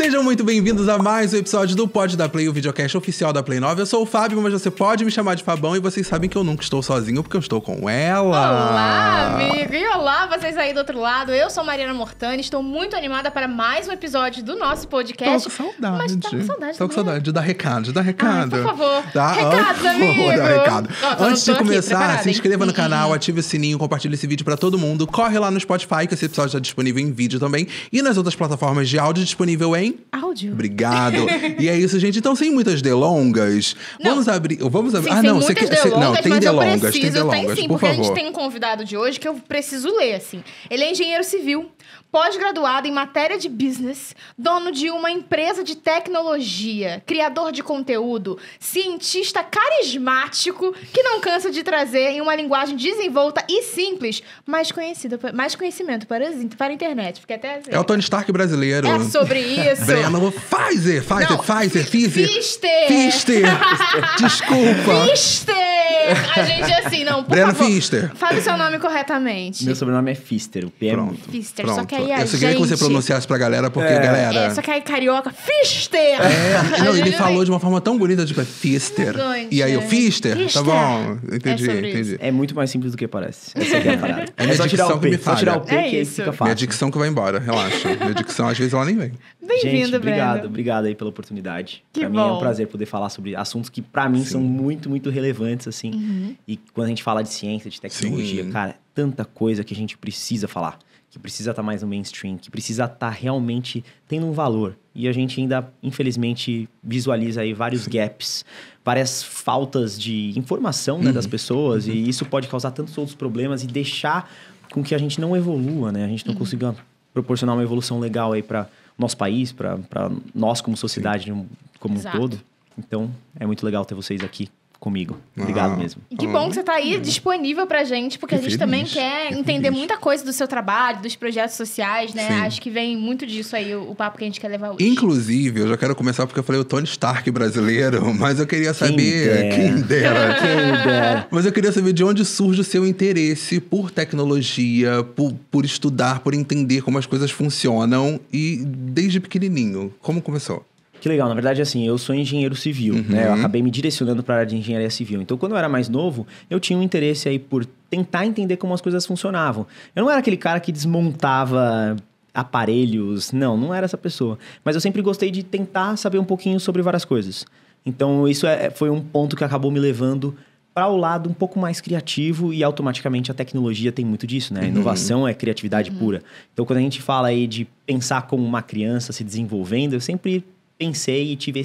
Sejam muito bem-vindos a mais um episódio do Pod da Play, o videocast oficial da Play 9. Eu sou o Fábio, mas você pode me chamar de Fabão e vocês sabem que eu nunca estou sozinho porque eu estou com ela. Olá, amigo! E olá, vocês aí do outro lado. Eu sou Mariana Mortani, estou muito animada para mais um episódio do nosso podcast. Tô com saudade. Mas tá com saudade. Tô com saudade de dar recado, Ai, por favor. Tá? Recados, amigo! Vou dar recado. Antes de começar, aqui, se inscreva no canal, ative o sininho, compartilhe esse vídeo pra todo mundo. Corre lá no Spotify, que esse episódio está disponível em vídeo também. E nas outras plataformas de áudio, disponível em... áudio. Obrigado. E é isso, gente. Então, sem muitas delongas, vamos abrir... Sim, não, sem muitas delongas, não, tem mas delongas, eu preciso, tem delongas, tem sim, por porque favor. a gente tem um convidado de hoje que eu preciso ler, assim. Ele é engenheiro civil, pós-graduado em matéria de business, dono de uma empresa de tecnologia, criador de conteúdo, cientista carismático que não cansa de trazer em uma linguagem desenvolta e simples, mais conhecimento para a internet. Porque até assim, É o Tony Stark brasileiro. é sobre isso. Breno, Pfizer. Fister. Desculpa. Fister! A gente é assim, não, por Breno favor. Fister. Fale seu nome corretamente. Meu sobrenome é Fister, o P é Pronto. Fister, Pronto. só que aí a Eu só queria que você gente- pronunciasse pra galera, porque, galera... É, só que aí carioca, Fister! Não, A ele gente falou de uma forma tão bonita, tipo, é Fister. Gente, E aí, o Fister? Tá Fister. bom. Entendi, É sobre entendi. É muito mais simples do que parece. Essa é a ideia da parada. É minha só tirar dicção o que me P, só tirar o P falha. que É aí isso. fica Minha fácil. dicção que vai embora, relaxa. Minha dicção, às vezes, ela nem vem. Bem-vindo, Gente, Breno. obrigado aí pela oportunidade. Que Pra mim é bom. um prazer poder falar sobre assuntos que pra mim são muito, muito relevantes, assim. Uhum. E quando a gente fala de ciência, de tecnologia, Sim. cara, tanta coisa que a gente precisa falar. Que precisa estar mais no mainstream, que precisa estar realmente tendo um valor. E a gente ainda, infelizmente, visualiza aí vários gaps, várias faltas de informação, né, das pessoas. E isso pode causar tantos outros problemas e deixar com que a gente não evolua, né? A gente não consiga proporcionar uma evolução legal aí para nosso país, para nós como sociedade como Exato. um todo. Então, é muito legal ter vocês aqui comigo. Obrigado mesmo. E que bom que você tá aí disponível pra gente, porque a Fiquei gente também feliz, quer fiquei entender feliz. muita coisa do seu trabalho, dos projetos sociais, né? Sim. Acho que vem muito disso aí, o papo que a gente quer levar hoje. Inclusive, eu já quero começar porque eu falei o Tony Stark brasileiro, mas eu queria saber... dera. Quem dera. Quem dera. Mas eu queria saber de onde surge o seu interesse por tecnologia, por estudar, por entender como as coisas funcionam e desde pequenininho. Como começou? Que legal, na verdade, assim, eu sou engenheiro civil, né? Eu acabei me direcionando para a área de engenharia civil. Então, quando eu era mais novo, eu tinha um interesse aí por tentar entender como as coisas funcionavam. Eu não era aquele cara que desmontava aparelhos, não era essa pessoa. Mas eu sempre gostei de tentar saber um pouquinho sobre várias coisas. Então, isso foi um ponto que acabou me levando para o lado um pouco mais criativo e automaticamente a tecnologia tem muito disso, né? A inovação é criatividade pura. Então, quando a gente fala aí de pensar como uma criança se desenvolvendo, eu sempre pensei e tive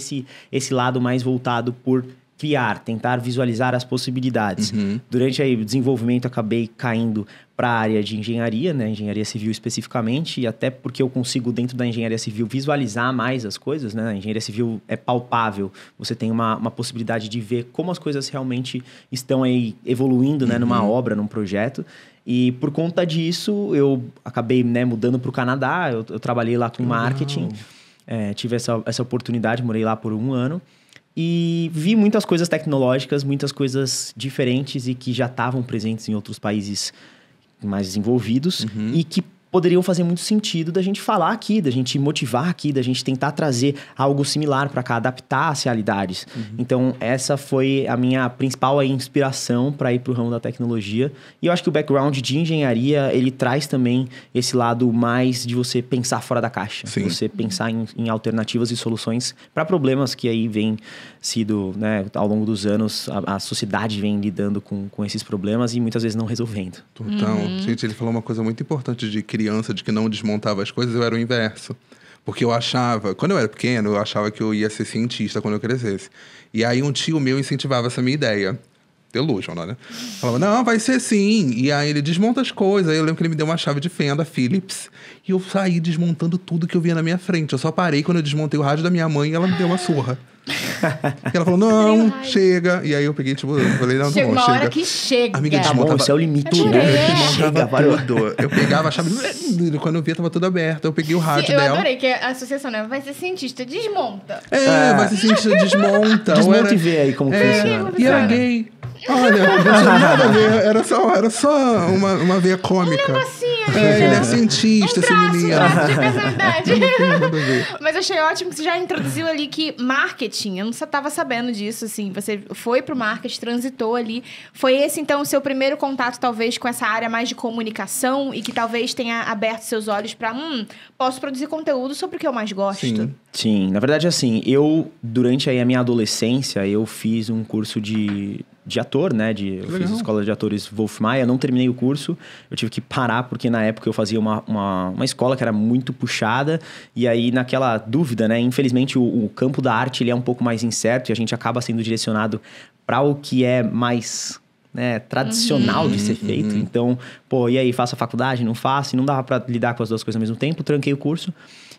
esse lado mais voltado por criar, tentar visualizar as possibilidades. Durante aí, o desenvolvimento, acabei caindo para a área de engenharia, né? Engenharia civil especificamente, e até porque eu consigo, dentro da engenharia civil, visualizar mais as coisas, né? A engenharia civil é palpável, você tem uma possibilidade de ver como as coisas realmente estão aí evoluindo, né? Numa obra, num projeto. E por conta disso, eu acabei, né, mudando para o Canadá, eu trabalhei lá com marketing. Tive essa oportunidade, morei lá por 1 ano e vi muitas coisas tecnológicas, muitas coisas diferentes e que já estavam presentes em outros países mais desenvolvidos e que poderiam fazer muito sentido da gente falar aqui, da gente motivar aqui, da gente tentar trazer algo similar para cá, adaptar as realidades. Então, essa foi a minha principal aí, inspiração para ir para o ramo da tecnologia. E eu acho que o background de engenharia, ele traz também esse lado mais de você pensar fora da caixa. Sim. Você pensar em alternativas e soluções para problemas que aí vem sido, né, ao longo dos anos, a sociedade vem lidando com esses problemas e muitas vezes não resolvendo. Então, gente, ele falou uma coisa muito importante de criança, de que não desmontava as coisas, eu era o inverso. Porque eu achava, quando eu era pequeno, eu achava que eu ia ser cientista quando eu crescesse. E aí um tio meu incentivava essa minha ideia. Delusional, né? Falava, não, vai ser sim. E aí ele desmonta as coisas. Aí eu lembro que ele me deu uma chave de fenda Philips. E eu saí desmontando tudo que eu via na minha frente. Eu só parei quando eu desmontei o rádio da minha mãe e ela me deu uma surra. E ela falou, não, chega. E aí eu peguei, tipo, eu falei, não, Chega não, uma chega. hora que chega. Amiga, Tá bom, esse é o limite, Eu né? tirei. Chega, parou. Tudo. Eu pegava a chave, quando eu via, tava tudo aberto. Eu peguei o rádio Eu dela. adorei que a associação, né? Vai ser cientista, desmonta. Vai ser cientista, desmonta. Ou Desmonta era- e vê aí como funciona. E era gay. Olha, não tinha nada a ver. Era só uma veia cômica. Negocinho Ele é cientista, esse menino. Um traço de personalidade. Mas eu achei ótimo que você já introduziu ali que marketing, eu não estava sabendo disso, assim, você foi pro marketing, transitou ali. Foi esse, então, o seu primeiro contato, talvez, com essa área mais de comunicação e que talvez tenha aberto seus olhos para, posso produzir conteúdo sobre o que eu mais gosto. Sim, na verdade, assim, durante aí a minha adolescência, eu fiz um curso de ator, né? Eu fiz a escola de atores Wolf Maia, não terminei o curso, eu tive que parar porque na época eu fazia uma escola que era muito puxada e aí naquela dúvida, né? Infelizmente o campo da arte ele é um pouco mais incerto e a gente acaba sendo direcionado para o que é mais... né, tradicional de ser feito. Então, e aí, faço a faculdade? Não faço? E não dava para lidar com as duas coisas ao mesmo tempo. Tranquei o curso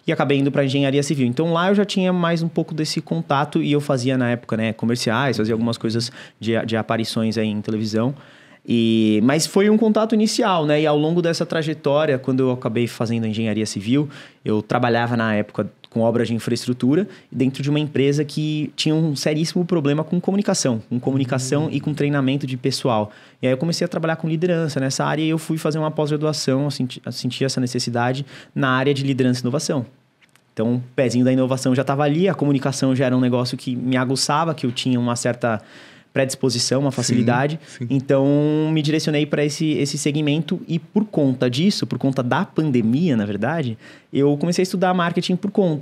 e acabei indo para engenharia civil. Então, lá eu já tinha mais um pouco desse contato e eu fazia, na época, né, comerciais, fazia algumas coisas de aparições aí em televisão. Mas foi um contato inicial, né? E ao longo dessa trajetória, quando eu acabei fazendo a engenharia civil, eu trabalhava na época com obras de infraestrutura dentro de uma empresa que tinha um seríssimo problema com comunicação e com treinamento de pessoal. E aí eu comecei a trabalhar com liderança nessa área e eu fui fazer uma pós-graduação, eu senti essa necessidade na área de liderança e inovação. Então, o pezinho da inovação já estava ali, a comunicação já era um negócio que me aguçava, que eu tinha uma certa predisposição, uma facilidade. Sim. Então, me direcionei para esse segmento e por conta disso, por conta da pandemia, na verdade, eu comecei a estudar marketing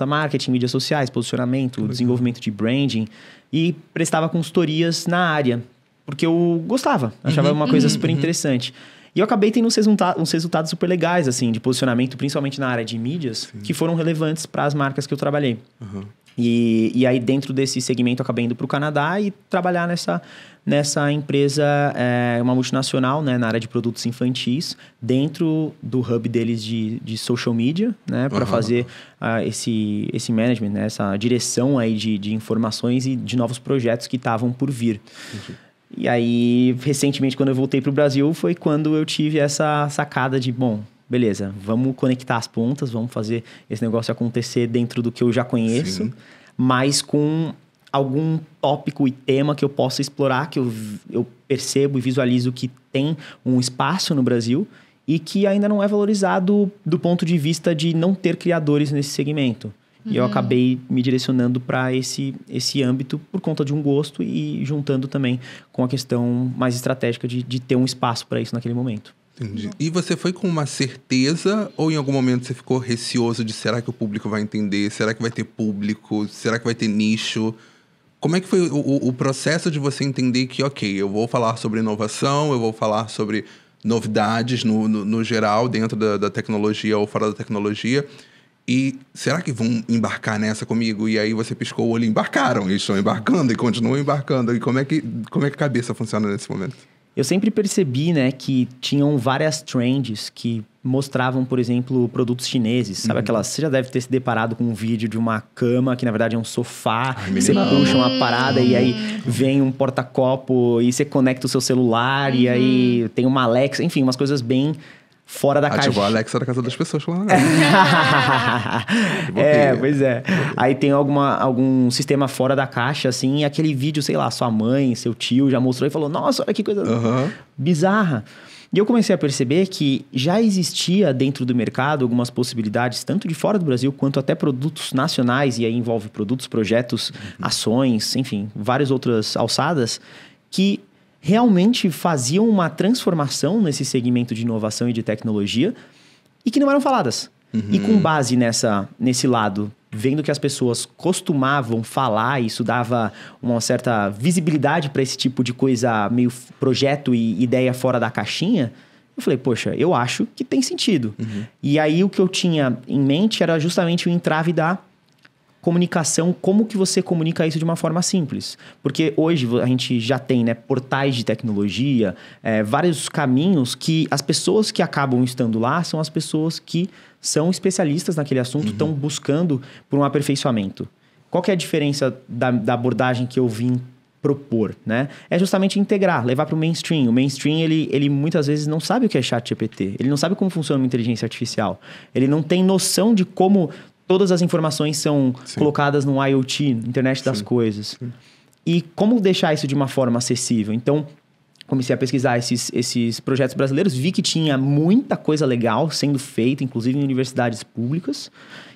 marketing, mídias sociais, posicionamento, desenvolvimento de branding e prestava consultorias na área, porque eu gostava, achava uma coisa super interessante. E eu acabei tendo uns resultados super legais, assim, de posicionamento, principalmente na área de mídias, que foram relevantes para as marcas que eu trabalhei. E aí, dentro desse segmento, eu acabei indo para o Canadá e trabalhar nessa empresa, uma multinacional, né, na área de produtos infantis, dentro do hub deles de social media, né, para fazer esse management, né, essa direção aí de informações e de novos projetos que estavam por vir. E aí, recentemente, quando eu voltei para o Brasil, foi quando eu tive essa sacada de, beleza, vamos conectar as pontas, vamos fazer esse negócio acontecer dentro do que eu já conheço, mas com algum tópico e tema que eu possa explorar, que eu percebo e visualizo que tem um espaço no Brasil e que ainda não é valorizado do ponto de vista de não ter criadores nesse segmento. E eu acabei me direcionando para esse âmbito por conta de um gosto e juntando também com a questão mais estratégica de ter um espaço para isso naquele momento. Entendi. E você foi com uma certeza ou em algum momento você ficou receoso de será que o público vai entender? Será que vai ter público? Será que vai ter nicho? Como é que foi o processo de você entender que, ok, eu vou falar sobre inovação, eu vou falar sobre novidades no geral, dentro da tecnologia ou fora da tecnologia, e será que vão embarcar nessa comigo? E aí você piscou o olho e embarcaram, e estão embarcando e continuam embarcando. E como é que a cabeça funciona nesse momento? Eu sempre percebi, né, que tinham várias trends que mostravam, por exemplo, produtos chineses. Sabe aquelas... Você já deve ter se deparado com um vídeo de uma cama que, na verdade, é um sofá. Você puxa uma parada e aí vem um porta-copo e você conecta o seu celular e aí tem uma Alexa. Enfim, umas coisas bem fora da caixa. Ativou a Alexa da casa das pessoas lá. Pois é. Aí tem algum sistema fora da caixa, assim, e aquele vídeo, sei lá, sua mãe, seu tio já mostrou e falou, nossa, olha que coisa bizarra. E eu comecei a perceber que já existia dentro do mercado algumas possibilidades, tanto de fora do Brasil, quanto até produtos nacionais, e aí envolve produtos, projetos, ações, enfim, várias outras alçadas, que realmente faziam uma transformação nesse segmento de inovação e de tecnologia e que não eram faladas. E com base nesse lado, vendo que as pessoas costumavam falar, isso dava uma certa visibilidade para esse tipo de coisa, meio projeto e ideia fora da caixinha, eu falei, poxa, eu acho que tem sentido. E aí o que eu tinha em mente era justamente o entrave da comunicação, como que você comunica isso de uma forma simples. Porque hoje a gente já tem, né, portais de tecnologia, vários caminhos que as pessoas que acabam estando lá são as pessoas que são especialistas naquele assunto, estão buscando por um aperfeiçoamento. Qual que é a diferença da abordagem que eu vim propor, né? É justamente integrar, levar para o mainstream. O mainstream, ele muitas vezes não sabe o que é ChatGPT, ele não sabe como funciona uma inteligência artificial, ele não tem noção de como todas as informações são colocadas no IoT, Internet das Coisas. E como deixar isso de uma forma acessível? Então, comecei a pesquisar esses projetos brasileiros, vi que tinha muita coisa legal sendo feita, inclusive em universidades públicas,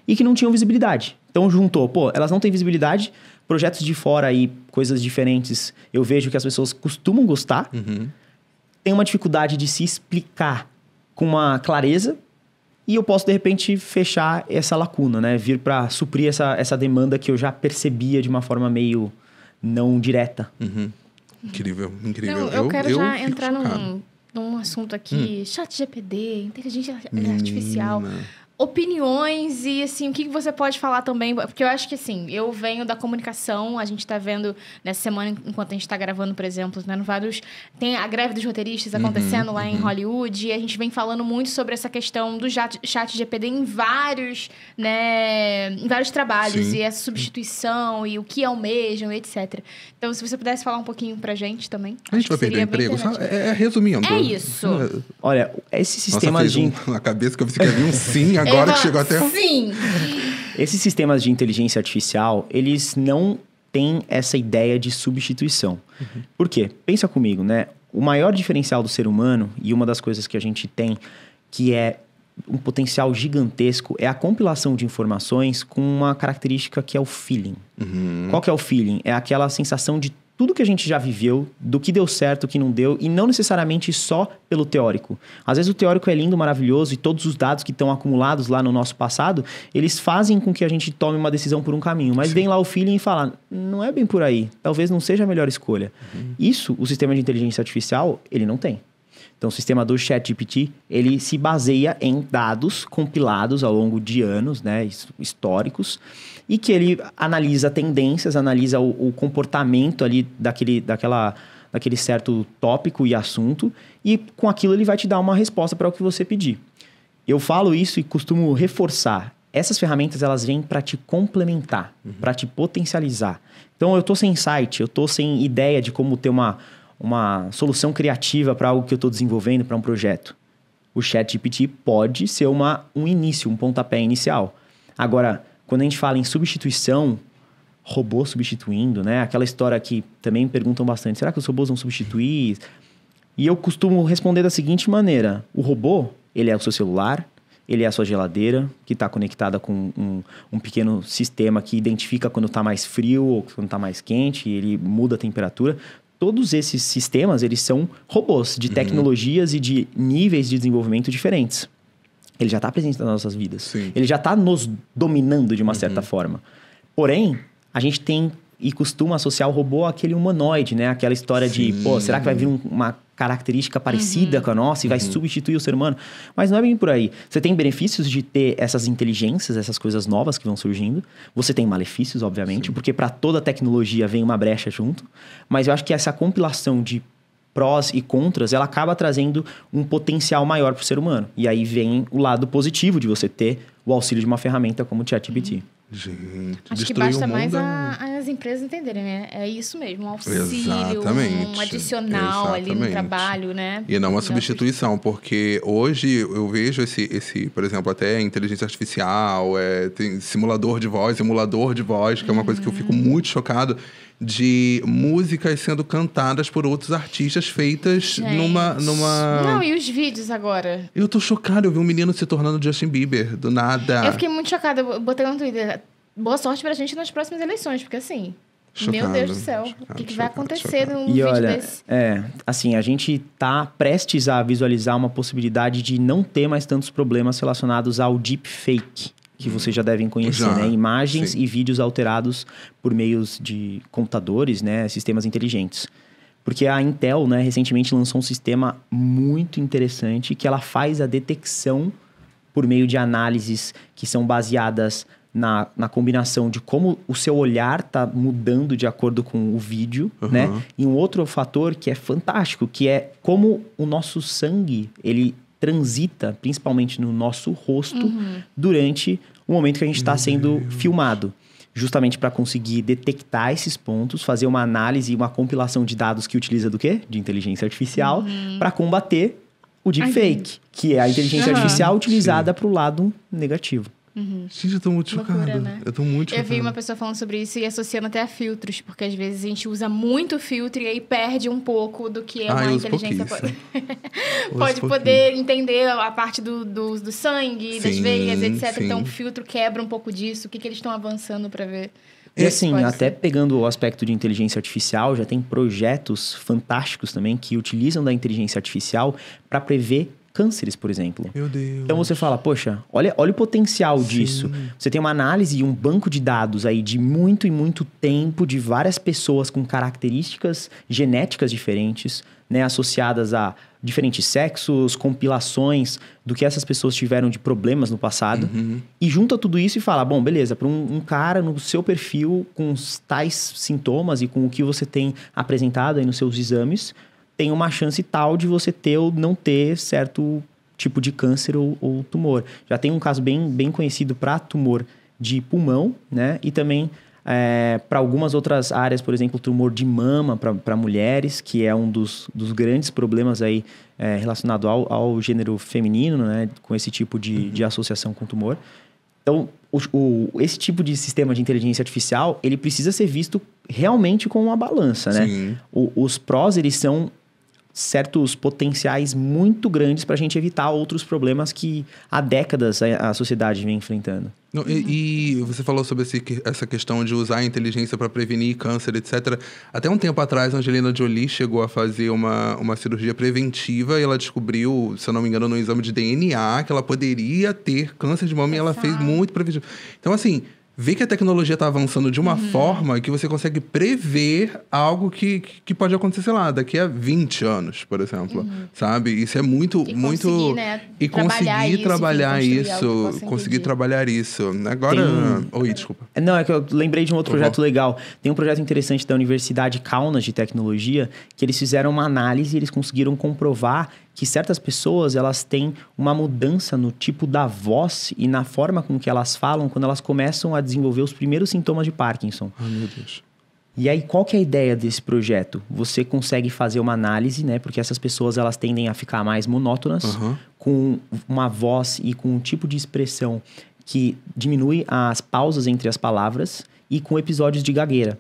e que não tinham visibilidade. Então juntou, elas não têm visibilidade, projetos de fora aí, coisas diferentes, eu vejo que as pessoas costumam gostar, tem uma dificuldade de se explicar com uma clareza, e eu posso, de repente, fechar essa lacuna, né? Vir para suprir essa demanda que eu já percebia de uma forma meio não direta. Incrível, incrível. Eu quero já entrar num assunto aqui. ChatGPT, inteligência artificial. Opiniões e, assim, o que você pode falar também? Porque eu acho que, assim, eu venho da comunicação, a gente tá vendo nessa semana, enquanto a gente tá gravando, por exemplo, né, no vários... Tem a greve dos roteiristas acontecendo lá em Hollywood, e a gente vem falando muito sobre essa questão do ChatGPT em vários, né, em vários trabalhos, e essa substituição, e o que almejam, etc. Então, se você pudesse falar um pouquinho pra gente também. A gente vai perder emprego? Resumindo. É isso. Olha, esses sistemas na cabeça que eu pensei que havia um sim agora que chegou até... Sim! Esses sistemas de inteligência artificial, eles não têm essa ideia de substituição. Por quê? Pensa comigo, né? O maior diferencial do ser humano, e uma das coisas que a gente tem, que é um potencial gigantesco, é a compilação de informações com uma característica que é o feeling. Qual que é o feeling? É aquela sensação de tudo que a gente já viveu, do que deu certo, o que não deu, e não necessariamente só pelo teórico. Às vezes o teórico é lindo, maravilhoso, e todos os dados que estão acumulados lá no nosso passado, eles fazem com que a gente tome uma decisão por um caminho. Mas vem lá o feeling e fala, não é bem por aí, talvez não seja a melhor escolha. Isso, o sistema de inteligência artificial, ele não tem. Então, o sistema do ChatGPT, ele se baseia em dados compilados ao longo de anos, né, históricos, e que ele analisa tendências, analisa o comportamento ali daquele certo tópico e assunto, e com aquilo ele vai te dar uma resposta para o que você pedir. Eu falo isso e costumo reforçar. Essas ferramentas, elas vêm para te complementar, para te potencializar. Então, eu estou sem insight, eu estou sem ideia de como ter uma solução criativa para algo que eu estou desenvolvendo, para um projeto. O ChatGPT pode ser um início, um pontapé inicial. Agora, quando a gente fala em substituição, robô substituindo, né? Aquela história que também perguntam bastante, será que os robôs vão substituir? E eu costumo responder da seguinte maneira, o robô, ele é o seu celular, ele é a sua geladeira, que está conectada com um pequeno sistema que identifica quando está mais frio ou quando está mais quente, e ele muda a temperatura. Todos esses sistemas, eles são robôs de tecnologias e de níveis de desenvolvimento diferentes. Ele já está presente nas nossas vidas. Sim. Ele já está nos dominando de uma certa forma. Porém, a gente tem e costuma associar o robô àquele humanoide, né? Aquela história de, será que vai vir uma característica parecida com a nossa e vai substituir o ser humano? Mas não é bem por aí. Você tem benefícios de ter essas inteligências, essas coisas novas que vão surgindo. Você tem malefícios, obviamente, porque para toda tecnologia vem uma brecha junto. Mas eu acho que essa compilação de prós e contras, ela acaba trazendo um potencial maior para o ser humano. E aí vem o lado positivo de você ter o auxílio de uma ferramenta como o ChatGPT. Gente, acho que basta mais as empresas entenderem, né? É isso mesmo, um auxílio, um adicional ali no trabalho, né? E não uma substituição, porque hoje eu vejo esse, por exemplo, até inteligência artificial, tem simulador de voz, emulador de voz, que é uma coisa que eu fico muito chocado, de músicas sendo cantadas por outros artistas feitas numa... Não, e os vídeos agora? Eu tô chocado, eu vi um menino se tornando Justin Bieber, do nada. Eu fiquei muito chocada, eu botei no Twitter. Boa sorte pra gente nas próximas eleições, porque assim... Chocado, meu Deus do céu, o que vai acontecer num vídeo desse? Assim, a gente tá prestes a visualizar uma possibilidade de não ter mais tantos problemas relacionados ao deepfake, que vocês já devem conhecer, né? Imagens e vídeos alterados por meios de computadores, né? Sistemas inteligentes. Porque a Intel, né, recentemente lançou um sistema muito interessante que ela faz a detecção por meio de análises que são baseadas na combinação de como o seu olhar está mudando de acordo com o vídeo, né? E um outro fator que é fantástico, que é como o nosso sangue, ele transita, principalmente no nosso rosto, durante o momento que a gente está sendo filmado. Justamente para conseguir detectar esses pontos, fazer uma análise e uma compilação de dados que utiliza do quê? De inteligência artificial, para combater o deepfake, que é a inteligência artificial utilizada para o lado negativo. Gente, eu tô muito chocado. Loucura, né? Eu tô muito chocado. Eu vi uma pessoa falando sobre isso e associando até a filtros, porque às vezes a gente usa muito filtro e aí perde um pouco do que uma inteligência pode poder entender a parte do sangue, das veias, etc. Sim. Então o filtro quebra um pouco disso. O que eles estão avançando para ver? E assim, até pegando o aspecto de inteligência artificial, já tem projetos fantásticos também que utilizam da inteligência artificial para prever cânceres, por exemplo. Meu Deus. Então você fala, poxa, olha o potencial disso. Você tem uma análise e um banco de dados aí de muito e muito tempo de várias pessoas com características genéticas diferentes, né, associadas a diferentes sexos, compilações do que essas pessoas tiveram de problemas no passado. E junta tudo isso e fala, bom, beleza, para um cara no seu perfil com os tais sintomas e com o que você tem apresentado aí nos seus exames, tem uma chance tal de você ter ou não ter certo tipo de câncer ou tumor. Já tem um caso bem conhecido para tumor de pulmão, né? E também para algumas outras áreas, por exemplo, tumor de mama para mulheres, que é um dos grandes problemas aí relacionado ao gênero feminino, né? Com esse tipo de associação com tumor. Então, esse tipo de sistema de inteligência artificial, ele precisa ser visto realmente com uma balança, né? Sim. Os prós, eles são certos potenciais muito grandes para a gente evitar outros problemas que há décadas a sociedade vem enfrentando. Não, e você falou sobre essa questão de usar a inteligência para prevenir câncer, etc. Até um tempo atrás, a Angelina Jolie chegou a fazer uma cirurgia preventiva e ela descobriu, se eu não me engano, no exame de DNA, que ela poderia ter câncer de mama e ela fez muito preventivo. Então, assim, vê que a tecnologia está avançando de uma forma que você consegue prever algo que pode acontecer, sei lá, daqui a 20 anos, por exemplo. Sabe? Isso é muito... Conseguir, né? E conseguir trabalhar isso. Conseguir trabalhar isso. Agora... Oi, desculpa. Não, é que eu lembrei de um outro projeto legal. Tem um projeto interessante da Universidade Kaunas de Tecnologia, que eles fizeram uma análise e eles conseguiram comprovar que certas pessoas, elas têm uma mudança no tipo da voz e na forma com que elas falam quando elas começam a desenvolver os primeiros sintomas de Parkinson. Ai, meu Deus. E aí, qual que é a ideia desse projeto? Você consegue fazer uma análise, né? Porque essas pessoas, elas tendem a ficar mais monótonas, com uma voz e com um tipo de expressão que diminui as pausas entre as palavras e com episódios de gagueira.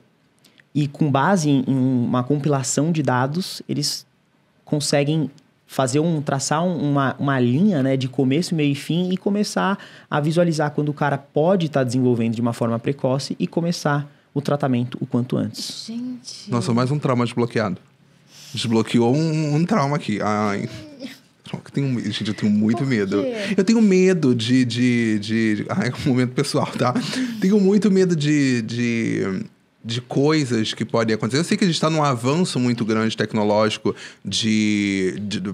E com base em uma compilação de dados, eles conseguem traçar uma linha, né, de começo, meio e fim e começar a visualizar quando o cara pode estar desenvolvendo de uma forma precoce e começar o tratamento o quanto antes. Gente... Nossa, mais um trauma desbloqueado. Desbloqueou um trauma aqui. Ai... Gente, eu tenho muito medo. Eu tenho medo de... Ai, é um momento pessoal, tá? Tenho muito medo de coisas que podem acontecer. Eu sei que a gente está num avanço muito grande tecnológico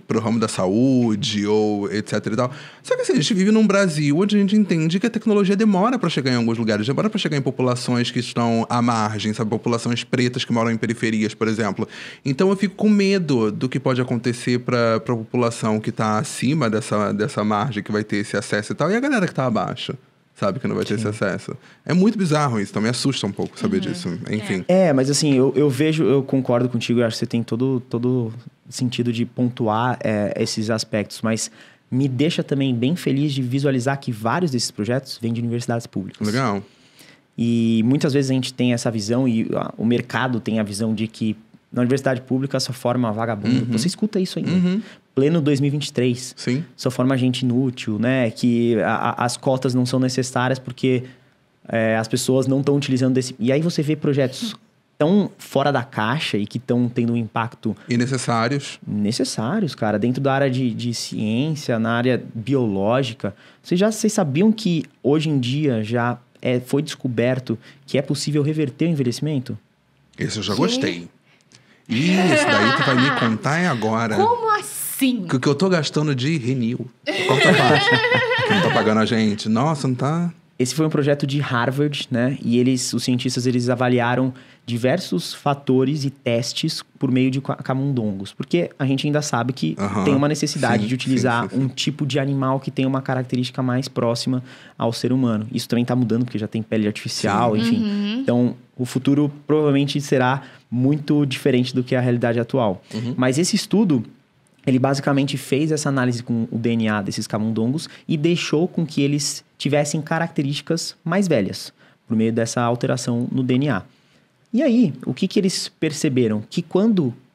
pro ramo da saúde ou etc e tal. Só que assim, a gente vive num Brasil onde a gente entende que a tecnologia demora para chegar em alguns lugares, demora para chegar em populações que estão à margem, sabe? Populações pretas que moram em periferias, por exemplo. Então eu fico com medo do que pode acontecer para a população que está acima dessa margem, que vai ter esse acesso e tal, e a galera que está abaixo. Sabe, que não vai ter esse acesso. É muito bizarro isso, então me assusta um pouco saber disso. Enfim. Mas assim, eu concordo contigo, eu acho que você tem todo sentido de pontuar esses aspectos, mas me deixa também bem feliz de visualizar que vários desses projetos vêm de universidades públicas. Legal. E muitas vezes a gente tem essa visão, e o mercado tem a visão de que na universidade pública só forma vagabundo. Você escuta isso ainda. Pleno 2023. Sim. Só forma gente inútil, né? Que as cotas não são necessárias porque as pessoas não estão utilizando desse... E aí você vê projetos tão fora da caixa e que estão tendo um impacto... Necessários, cara. Dentro da área de ciência, na área biológica. Vocês sabiam que hoje em dia já foi descoberto que é possível reverter o envelhecimento? Esse eu já gostei. Isso daí tu vai me contar agora. Como assim? Que eu tô gastando de Renew. Corta a parte. Que não tá pagando a gente. Nossa, não tá... Esse foi um projeto de Harvard, né? E os cientistas, eles avaliaram diversos fatores e testes por meio de camundongos. Porque a gente ainda sabe que tem uma necessidade de utilizar um tipo de animal que tem uma característica mais próxima ao ser humano. Isso também está mudando, porque já tem pele artificial, enfim. Então, o futuro provavelmente será muito diferente do que a realidade atual. Mas esse estudo, ele basicamente fez essa análise com o DNA desses camundongos e deixou com que eles tivessem características mais velhas, por meio dessa alteração no DNA. E aí, o que eles perceberam? Que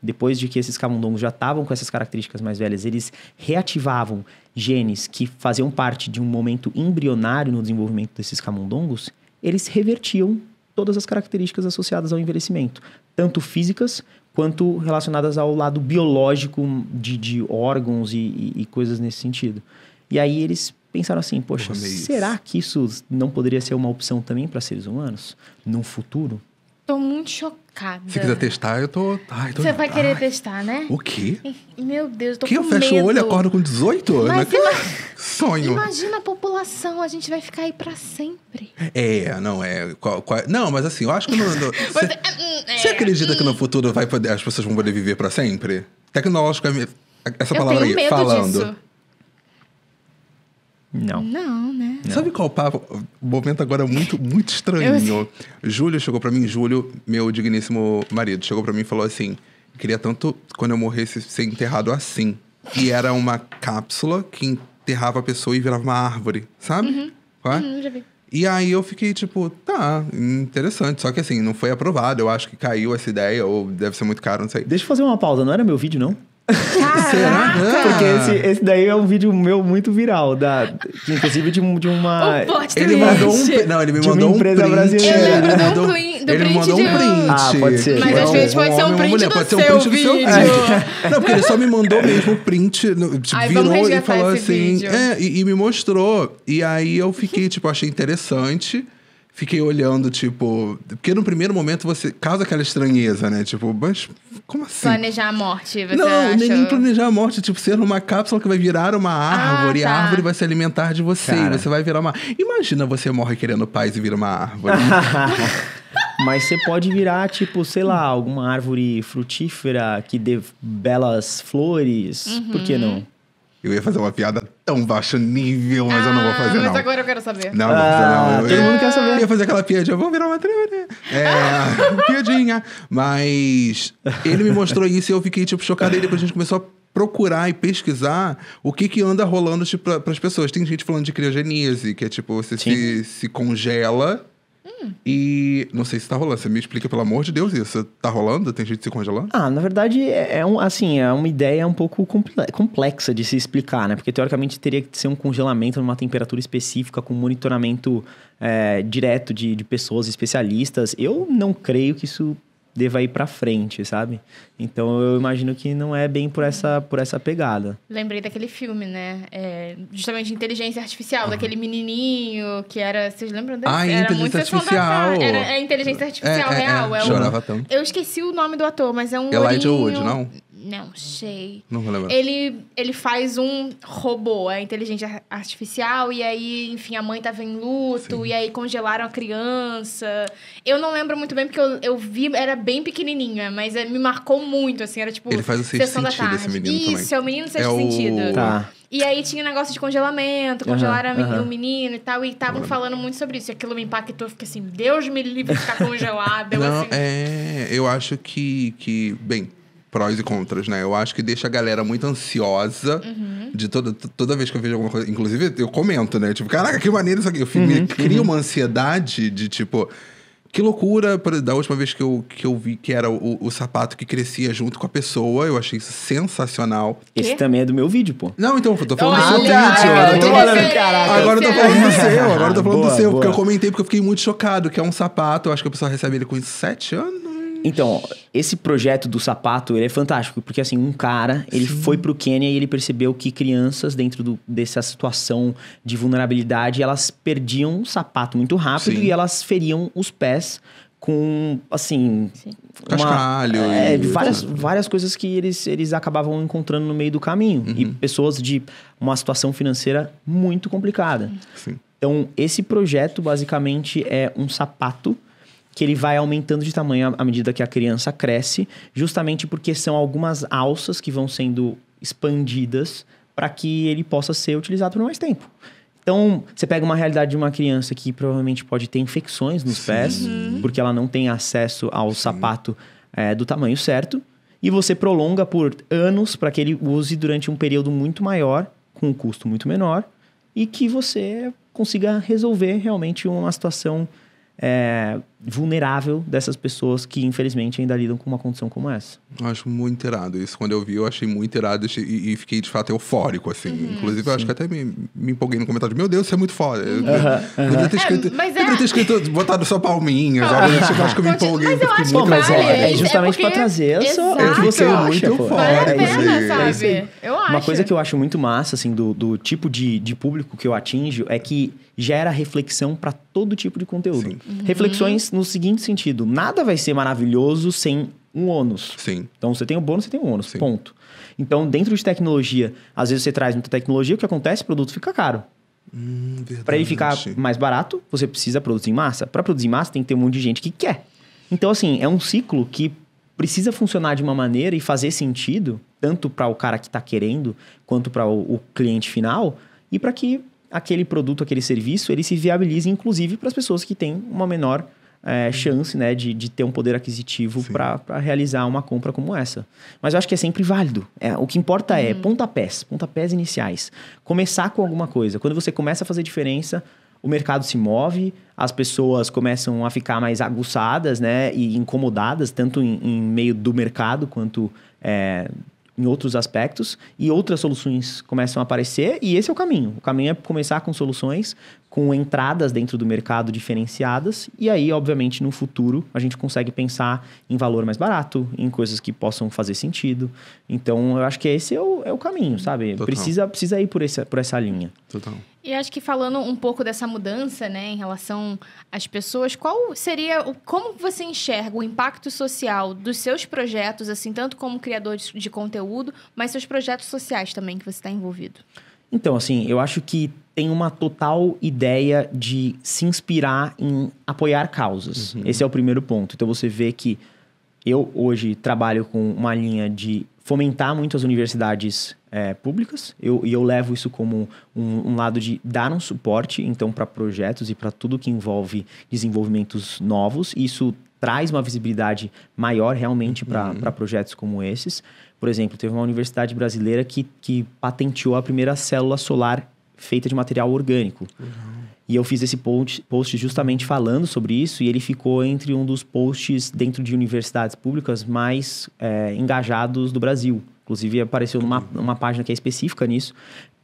depois de que esses camundongos já estavam com essas características mais velhas, eles reativavam genes que faziam parte de um momento embrionário no desenvolvimento desses camundongos, eles revertiam todas as características associadas ao envelhecimento, tanto físicas quanto relacionadas ao lado biológico de órgãos e coisas nesse sentido. E aí eles pensaram assim, poxa, será que isso não poderia ser uma opção também para seres humanos no futuro? Tô muito chocada. Se quiser testar, eu tô... Você vai querer testar, né? O quê? Meu Deus, tô que com eu fecho medo. o olho e acordo com 18? Mas Sonho. Imagina a população, a gente vai ficar aí pra sempre. Não, mas assim, eu acho que... Você acredita que no futuro as pessoas vão poder viver pra sempre? Tecnologicamente, essa palavra aí, falando... Disso. Não, né? Sabe qual papo? O momento agora é muito estranho. Júlio chegou pra mim, meu digníssimo marido, chegou pra mim e falou assim, queria tanto, quando eu morresse, ser enterrado assim. E era uma cápsula que enterrava a pessoa e virava uma árvore, sabe? Já vi. E aí eu fiquei tipo, tá, interessante. Só que assim, não foi aprovado. Eu acho que caiu essa ideia, ou deve ser muito caro, não sei. Deixa eu fazer uma pausa, não era meu vídeo, não? Será? Porque esse daí é um vídeo meu muito viral, inclusive de uma... Ele mandou ele me mandou um print. Ele me mandou um print. Ah, pode ser. Mas às vezes pode ser um print do seu vídeo. Não, porque ele só me mandou mesmo o print, virou e falou assim... E me mostrou. E aí eu fiquei, achei interessante... Fiquei olhando, Porque no primeiro momento você causa aquela estranheza, né? Mas como assim? Planejar a morte, você Não, acha? nem planejar a morte. Ser numa cápsula que vai virar uma árvore. E a árvore vai se alimentar de você. Cara. E você vai virar uma... Imagina você morre querendo paz e vira uma árvore. Mas você pode virar, sei lá, alguma árvore frutífera que dê belas flores. Por que não? Eu ia fazer uma piada tão baixo nível, mas eu não vou fazer, não. Mas agora eu quero saber. Não vou fazer, não. Todo mundo quer saber. Eu ia fazer aquela piadinha, vamos virar uma trivia. Piadinha. Mas ele me mostrou isso e eu fiquei, chocado. E depois a gente começou a procurar e pesquisar o que anda rolando, para as pessoas. Tem gente falando de criogenese, que é, você se congela... E não sei se tá rolando. Você me explica, pelo amor de Deus, isso. Tá rolando? Tem gente se congelando? Na verdade, é uma ideia um pouco complexa de se explicar, né? Porque, teoricamente, teria que ser um congelamento numa temperatura específica, com monitoramento direto de pessoas especialistas. Eu não creio que isso deva ir pra frente, sabe? Então, eu imagino que não é bem por essa pegada. Lembrei daquele filme, né? Justamente Inteligência Artificial, daquele menininho que era... Vocês lembram desse? Era muito Artificial. Era Inteligência Artificial real. Chorava tanto. Eu esqueci o nome do ator, mas é um Elijah Wood, não? Não sei. Não vou lembrar. Ele faz um robô, a inteligência artificial, e aí, enfim, a mãe tava em luto, Sim. e aí congelaram a criança. Eu não lembro muito bem, porque eu vi, era bem pequenininha, mas me marcou muito, assim, era tipo... Ele faz o sexto sentido, esse menino também. Isso, é o menino do sexto sentido. Tá. E aí tinha um negócio de congelamento, congelaram o menino e tal, e estavam falando muito sobre isso. E aquilo me impactou, eu fiquei assim, Deus me livre de ficar congelada. Não, eu acho que... Bem... Prós e contras, né? Eu acho que deixa a galera muito ansiosa de toda vez que eu vejo alguma coisa. Inclusive, eu comento, né? Caraca, que maneiro isso aqui. Me cria uma ansiedade de, que loucura. Da última vez que eu vi que era o sapato que crescia junto com a pessoa, eu achei isso sensacional. Esse também é do meu vídeo, pô. Não, então, eu tô falando do seu vídeo. Agora eu tô falando do seu. Agora eu tô falando do seu. Porque eu comentei, porque eu fiquei muito chocado. Que é um sapato, eu acho que a pessoa recebe ele com 7 anos. Então, esse projeto do sapato, ele é fantástico, porque assim, um cara, ele foi pro Quênia e ele percebeu que crianças dentro dessa situação de vulnerabilidade, elas perdiam o sapato muito rápido e elas feriam os pés com, assim... Cascalho. Várias coisas que eles acabavam encontrando no meio do caminho. E pessoas de uma situação financeira muito complicada. Sim. Então, esse projeto, basicamente, é um sapato que ele vai aumentando de tamanho à medida que a criança cresce, justamente porque são algumas alças que vão sendo expandidas para que ele possa ser utilizado por mais tempo. Então, você pega uma realidade de uma criança que provavelmente pode ter infecções nos pés, porque ela não tem acesso ao sapato do tamanho certo, e você prolonga por anos para que ele use durante um período muito maior, com um custo muito menor, e que você consiga resolver realmente uma situação vulnerável dessas pessoas que, infelizmente, ainda lidam com uma condição como essa. Eu acho muito irado isso. Quando eu vi, eu achei muito irado e fiquei, de fato, eufórico, assim. Inclusive, eu acho que até me empolguei no comentário. Meu Deus, isso é muito foda. Eu deveria ter escrito... deveria ter escrito, botado só palminhas. Eu acho que eu me empolguei. Mas eu acho Mas que é justamente pra trazer o que você acha, pô. Vale a pena, sabe? sabe? Eu acho. Uma coisa que eu acho muito massa, assim, do tipo de público que eu atinjo é que gera reflexão para todo tipo de conteúdo. Reflexões no seguinte sentido: nada vai ser maravilhoso sem um ônus. Sim. Então, você tem o bônus, você tem o ônus, Sim. ponto. Então, dentro de tecnologia, às vezes você traz muita tecnologia, o que acontece? O produto fica caro. Para ele ficar mais barato, você precisa produzir em massa. Para produzir em massa, tem que ter um monte de gente que quer. Então, assim, é um ciclo que precisa funcionar de uma maneira e fazer sentido, tanto para o cara que está querendo, quanto para o cliente final, e para que aquele produto, aquele serviço, ele se viabilize, inclusive, para as pessoas que têm uma menor chance, né, de ter um poder aquisitivo para realizar uma compra como essa. Mas eu acho que é sempre válido. O que importa é pontapés iniciais. Começar com alguma coisa. Quando você começa a fazer diferença, o mercado se move, as pessoas começam a ficar mais aguçadas, né, e incomodadas, tanto em meio do mercado quanto em outros aspectos, e outras soluções começam a aparecer, e esse é o caminho. O caminho é começar com soluções, com entradas dentro do mercado diferenciadas, e aí, obviamente, no futuro, a gente consegue pensar em valor mais barato, em coisas que possam fazer sentido. Então, eu acho que esse é o caminho, sabe? Precisa ir por essa linha. Total. E acho que falando um pouco dessa mudança, né, em relação às pessoas, como você enxerga o impacto social dos seus projetos, assim, tanto como criador de conteúdo, mas seus projetos sociais também que você está envolvido? Então, assim, eu acho que tem uma total ideia de se inspirar em apoiar causas. Esse é o primeiro ponto. Então, você vê que eu hoje trabalho com uma linha de fomentar muito as universidades públicas, e eu levo isso como um lado de dar um suporte, então, para projetos e para tudo que envolve desenvolvimentos novos. Isso traz uma visibilidade maior realmente para projetos como esses. Por exemplo, teve uma universidade brasileira que patenteou a primeira célula solar feita de material orgânico. E eu fiz esse post justamente falando sobre isso, e ele ficou entre um dos posts dentro de universidades públicas mais engajados do Brasil. Inclusive, apareceu numa página que é específica nisso.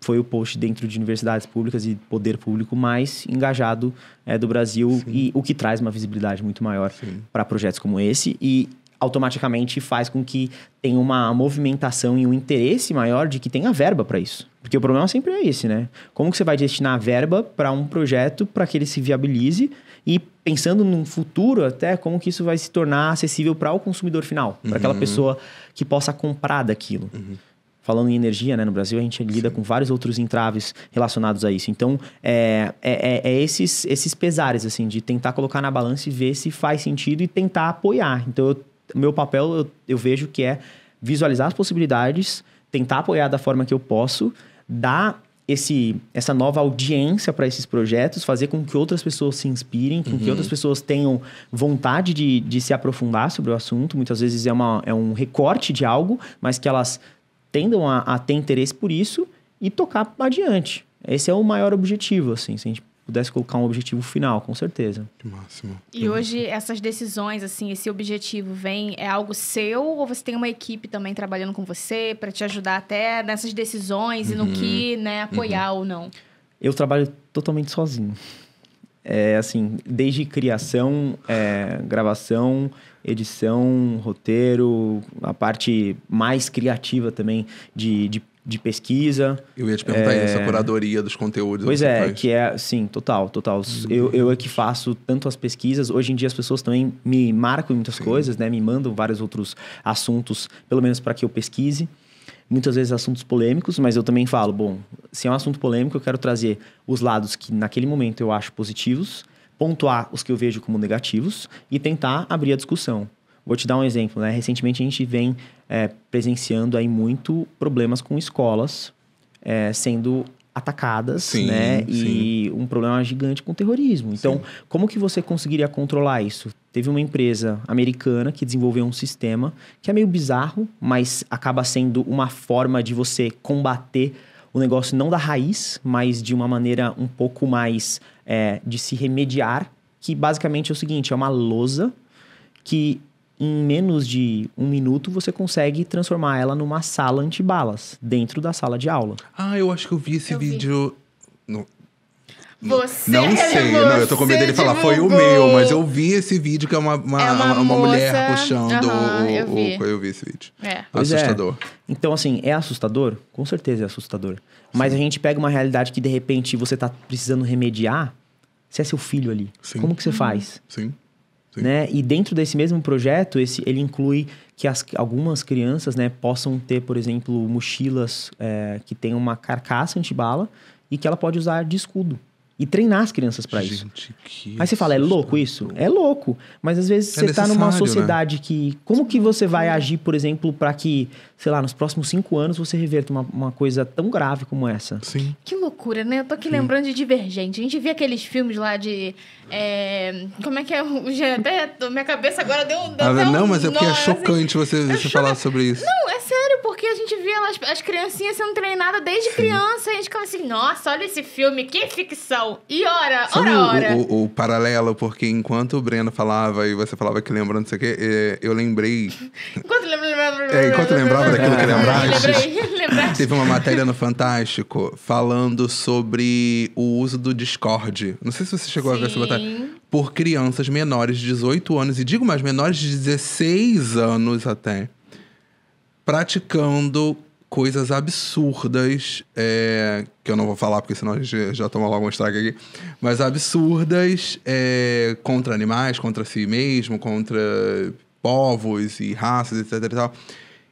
Foi o post dentro de universidades públicas e poder público mais engajado do Brasil. Sim. E o que traz uma visibilidade muito maior para projetos como esse. E automaticamente faz com que tenha uma movimentação e um interesse maior de que tenha verba para isso. Porque o problema sempre é esse, né? Como que você vai destinar verba para um projeto para que ele se viabilize e pensando num futuro até como que isso vai se tornar acessível para o consumidor final, para aquela pessoa que possa comprar daquilo. Falando em energia, né, no Brasil a gente lida com vários outros entraves relacionados a isso. Então, esses pesares, assim, de tentar colocar na balança e ver se faz sentido e tentar apoiar. Então, meu papel, eu vejo que é visualizar as possibilidades, tentar apoiar da forma que eu posso, dar essa nova audiência para esses projetos, fazer com que outras pessoas se inspirem, com que outras pessoas tenham vontade de se aprofundar sobre o assunto. Muitas vezes é um recorte de algo, mas que elas tendam a ter interesse por isso e tocar adiante. Esse é o maior objetivo, assim, se a gente pudesse colocar um objetivo final, com certeza. Que máximo. E hoje, essas decisões, assim, esse objetivo é algo seu ou você tem uma equipe também trabalhando com você para te ajudar até nessas decisões e no que, né, apoiar ou não? Eu trabalho totalmente sozinho. Assim, desde criação, gravação, edição, roteiro, a parte mais criativa também de pesquisa. Eu ia te perguntar isso, a curadoria dos conteúdos. Pois sim, total. Eu é que faço tanto as pesquisas. Hoje em dia as pessoas também me marcam em muitas coisas, né? Me mandam vários outros assuntos, pelo menos para que eu pesquise. Muitas vezes assuntos polêmicos, mas eu também falo, bom, se é um assunto polêmico, eu quero trazer os lados que naquele momento eu acho positivos, pontuar os que eu vejo como negativos e tentar abrir a discussão. Vou te dar um exemplo, né? Recentemente a gente vem presenciando aí muito problemas com escolas sendo atacadas, né? E um problema gigante com terrorismo. Então, como que você conseguiria controlar isso? Teve uma empresa americana que desenvolveu um sistema que é meio bizarro, mas acaba sendo uma forma de você combater o negócio não da raiz, mas de uma maneira um pouco mais de se remediar, que basicamente é o seguinte, é uma lousa que em menos de 1 minuto você consegue transformar ela numa sala antibalas, dentro da sala de aula. Ah, eu acho que eu vi esse vídeo... Você, não sei, não, eu tô com medo dele falar, foi o meu, mas eu vi esse vídeo que é uma mulher puxando eu vi esse vídeo. Assustador. Então, assim, é assustador? Com certeza é assustador. Mas a gente pega uma realidade que, de repente, você tá precisando remediar, se é seu filho ali. Sim. Como que você faz? Sim. Né? E dentro desse mesmo projeto, ele inclui que algumas crianças, né, possam ter, por exemplo, mochilas que tem uma carcaça antibala e que ela pode usar de escudo. E treinar as crianças pra isso. Aí você fala, é louco isso? É louco. Mas às vezes você tá numa sociedade, né, que... Como que você vai agir, por exemplo, pra que, sei lá, nos próximos 5 anos você reverta uma coisa tão grave como essa? Sim. Que loucura, né? Eu tô aqui lembrando de Divergente. A gente via aqueles filmes lá de... como é que é? Até minha cabeça agora deu não, mas é porque é chocante você falar sobre isso. Não, é sério, porque a gente via as criancinhas sendo treinadas desde criança. E a gente ficava assim, nossa, olha esse filme, que ficção. E ora. O paralelo, porque enquanto o Breno falava e você falava que lembrando não sei o quê, eu lembrei... Enquanto eu lembrava daquilo que lembraste. Lembraste. Teve uma matéria no Fantástico falando sobre o uso do Discord. Não sei se você chegou a ver essa matéria. Por crianças menores de 18 anos, e digo mais, menores de 16 anos até, praticando coisas absurdas, que eu não vou falar porque senão a gente já toma logo um estrago aqui, mas absurdas contra animais, contra si mesmo, contra povos e raças, etc e tal.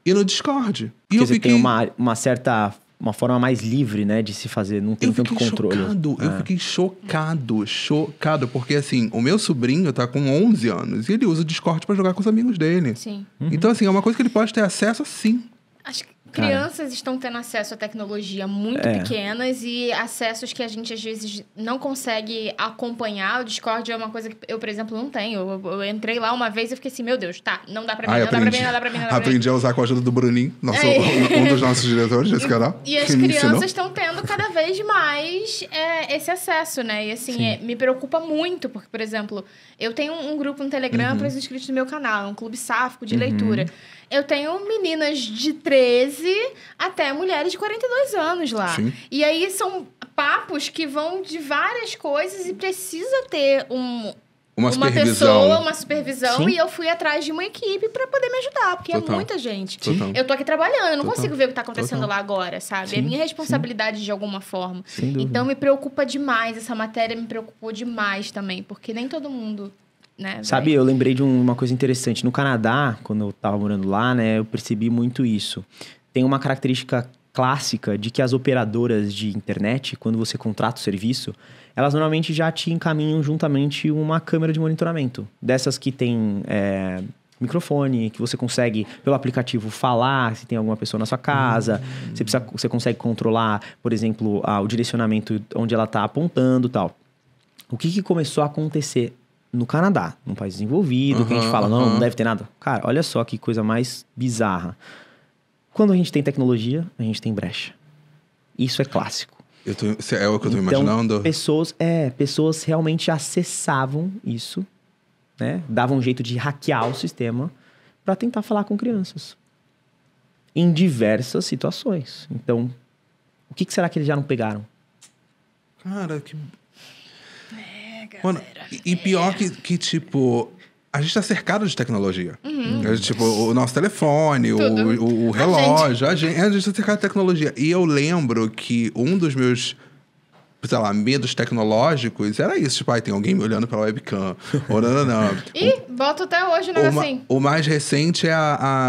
E no Discord. Porque você tem uma forma mais livre, né, de se fazer, não tem tanto controle. Eu fiquei chocado, porque assim, o meu sobrinho tá com 11 anos e ele usa o Discord pra jogar com os amigos dele. Sim. Então assim, é uma coisa que ele pode ter acesso sim. Acho que crianças estão tendo acesso à tecnologia muito pequenas e acessos que a gente, às vezes, não consegue acompanhar. O Discord é uma coisa que eu, por exemplo, não tenho. Eu entrei lá uma vez e fiquei assim, meu Deus, não dá pra mim, não dá pra mim. Aprendi a usar com a ajuda do Bruninho, um dos nossos diretores desse canal. E as crianças estão tendo cada vez mais esse acesso, né? E assim, me preocupa muito, porque, por exemplo, eu tenho um grupo no Telegram para os inscritos do meu canal, um clube sáfico de leitura. Eu tenho meninas de 13 até mulheres de 42 anos lá. Sim. E aí são papos que vão de várias coisas e precisa ter uma supervisão. Sim. E eu fui atrás de uma equipe para poder me ajudar, porque é muita gente. Total. Eu tô aqui trabalhando, eu não consigo ver o que tá acontecendo lá agora, sabe? Sim. É minha responsabilidade de alguma forma. Sem dúvida. Então me preocupa demais, essa matéria me preocupou demais também, porque nem todo mundo... Né, sabe, eu lembrei de uma coisa interessante. No Canadá, quando eu tava morando lá, né, eu percebi muito isso. Tem uma característica clássica de que as operadoras de internet, quando você contrata o serviço, elas normalmente já te encaminham juntamente uma câmera de monitoramento. Dessas que tem microfone, que você consegue, pelo aplicativo, falar se tem alguma pessoa na sua casa. Você consegue controlar, por exemplo, o direcionamento onde ela tá apontando e tal. O que começou a acontecer no Canadá, num país desenvolvido, que a gente fala, não deve ter nada. Cara, olha só que coisa mais bizarra. Quando a gente tem tecnologia, a gente tem brecha. Isso é clássico. É o que eu tô imaginando? Pessoas realmente acessavam isso, né? Davam um jeito de hackear o sistema para tentar falar com crianças. Em diversas situações. Então, o que será que eles já não pegaram? Cara, que... Mano, e pior que, tipo, a gente tá cercado de tecnologia. Tipo, o nosso telefone, o relógio, a gente tá cercado de tecnologia. E eu lembro que um dos meus, sei lá, medos tecnológicos era isso. Tipo, tem alguém me olhando pela webcam. Ou não. Ih, boto até hoje o negocinho. O mais recente é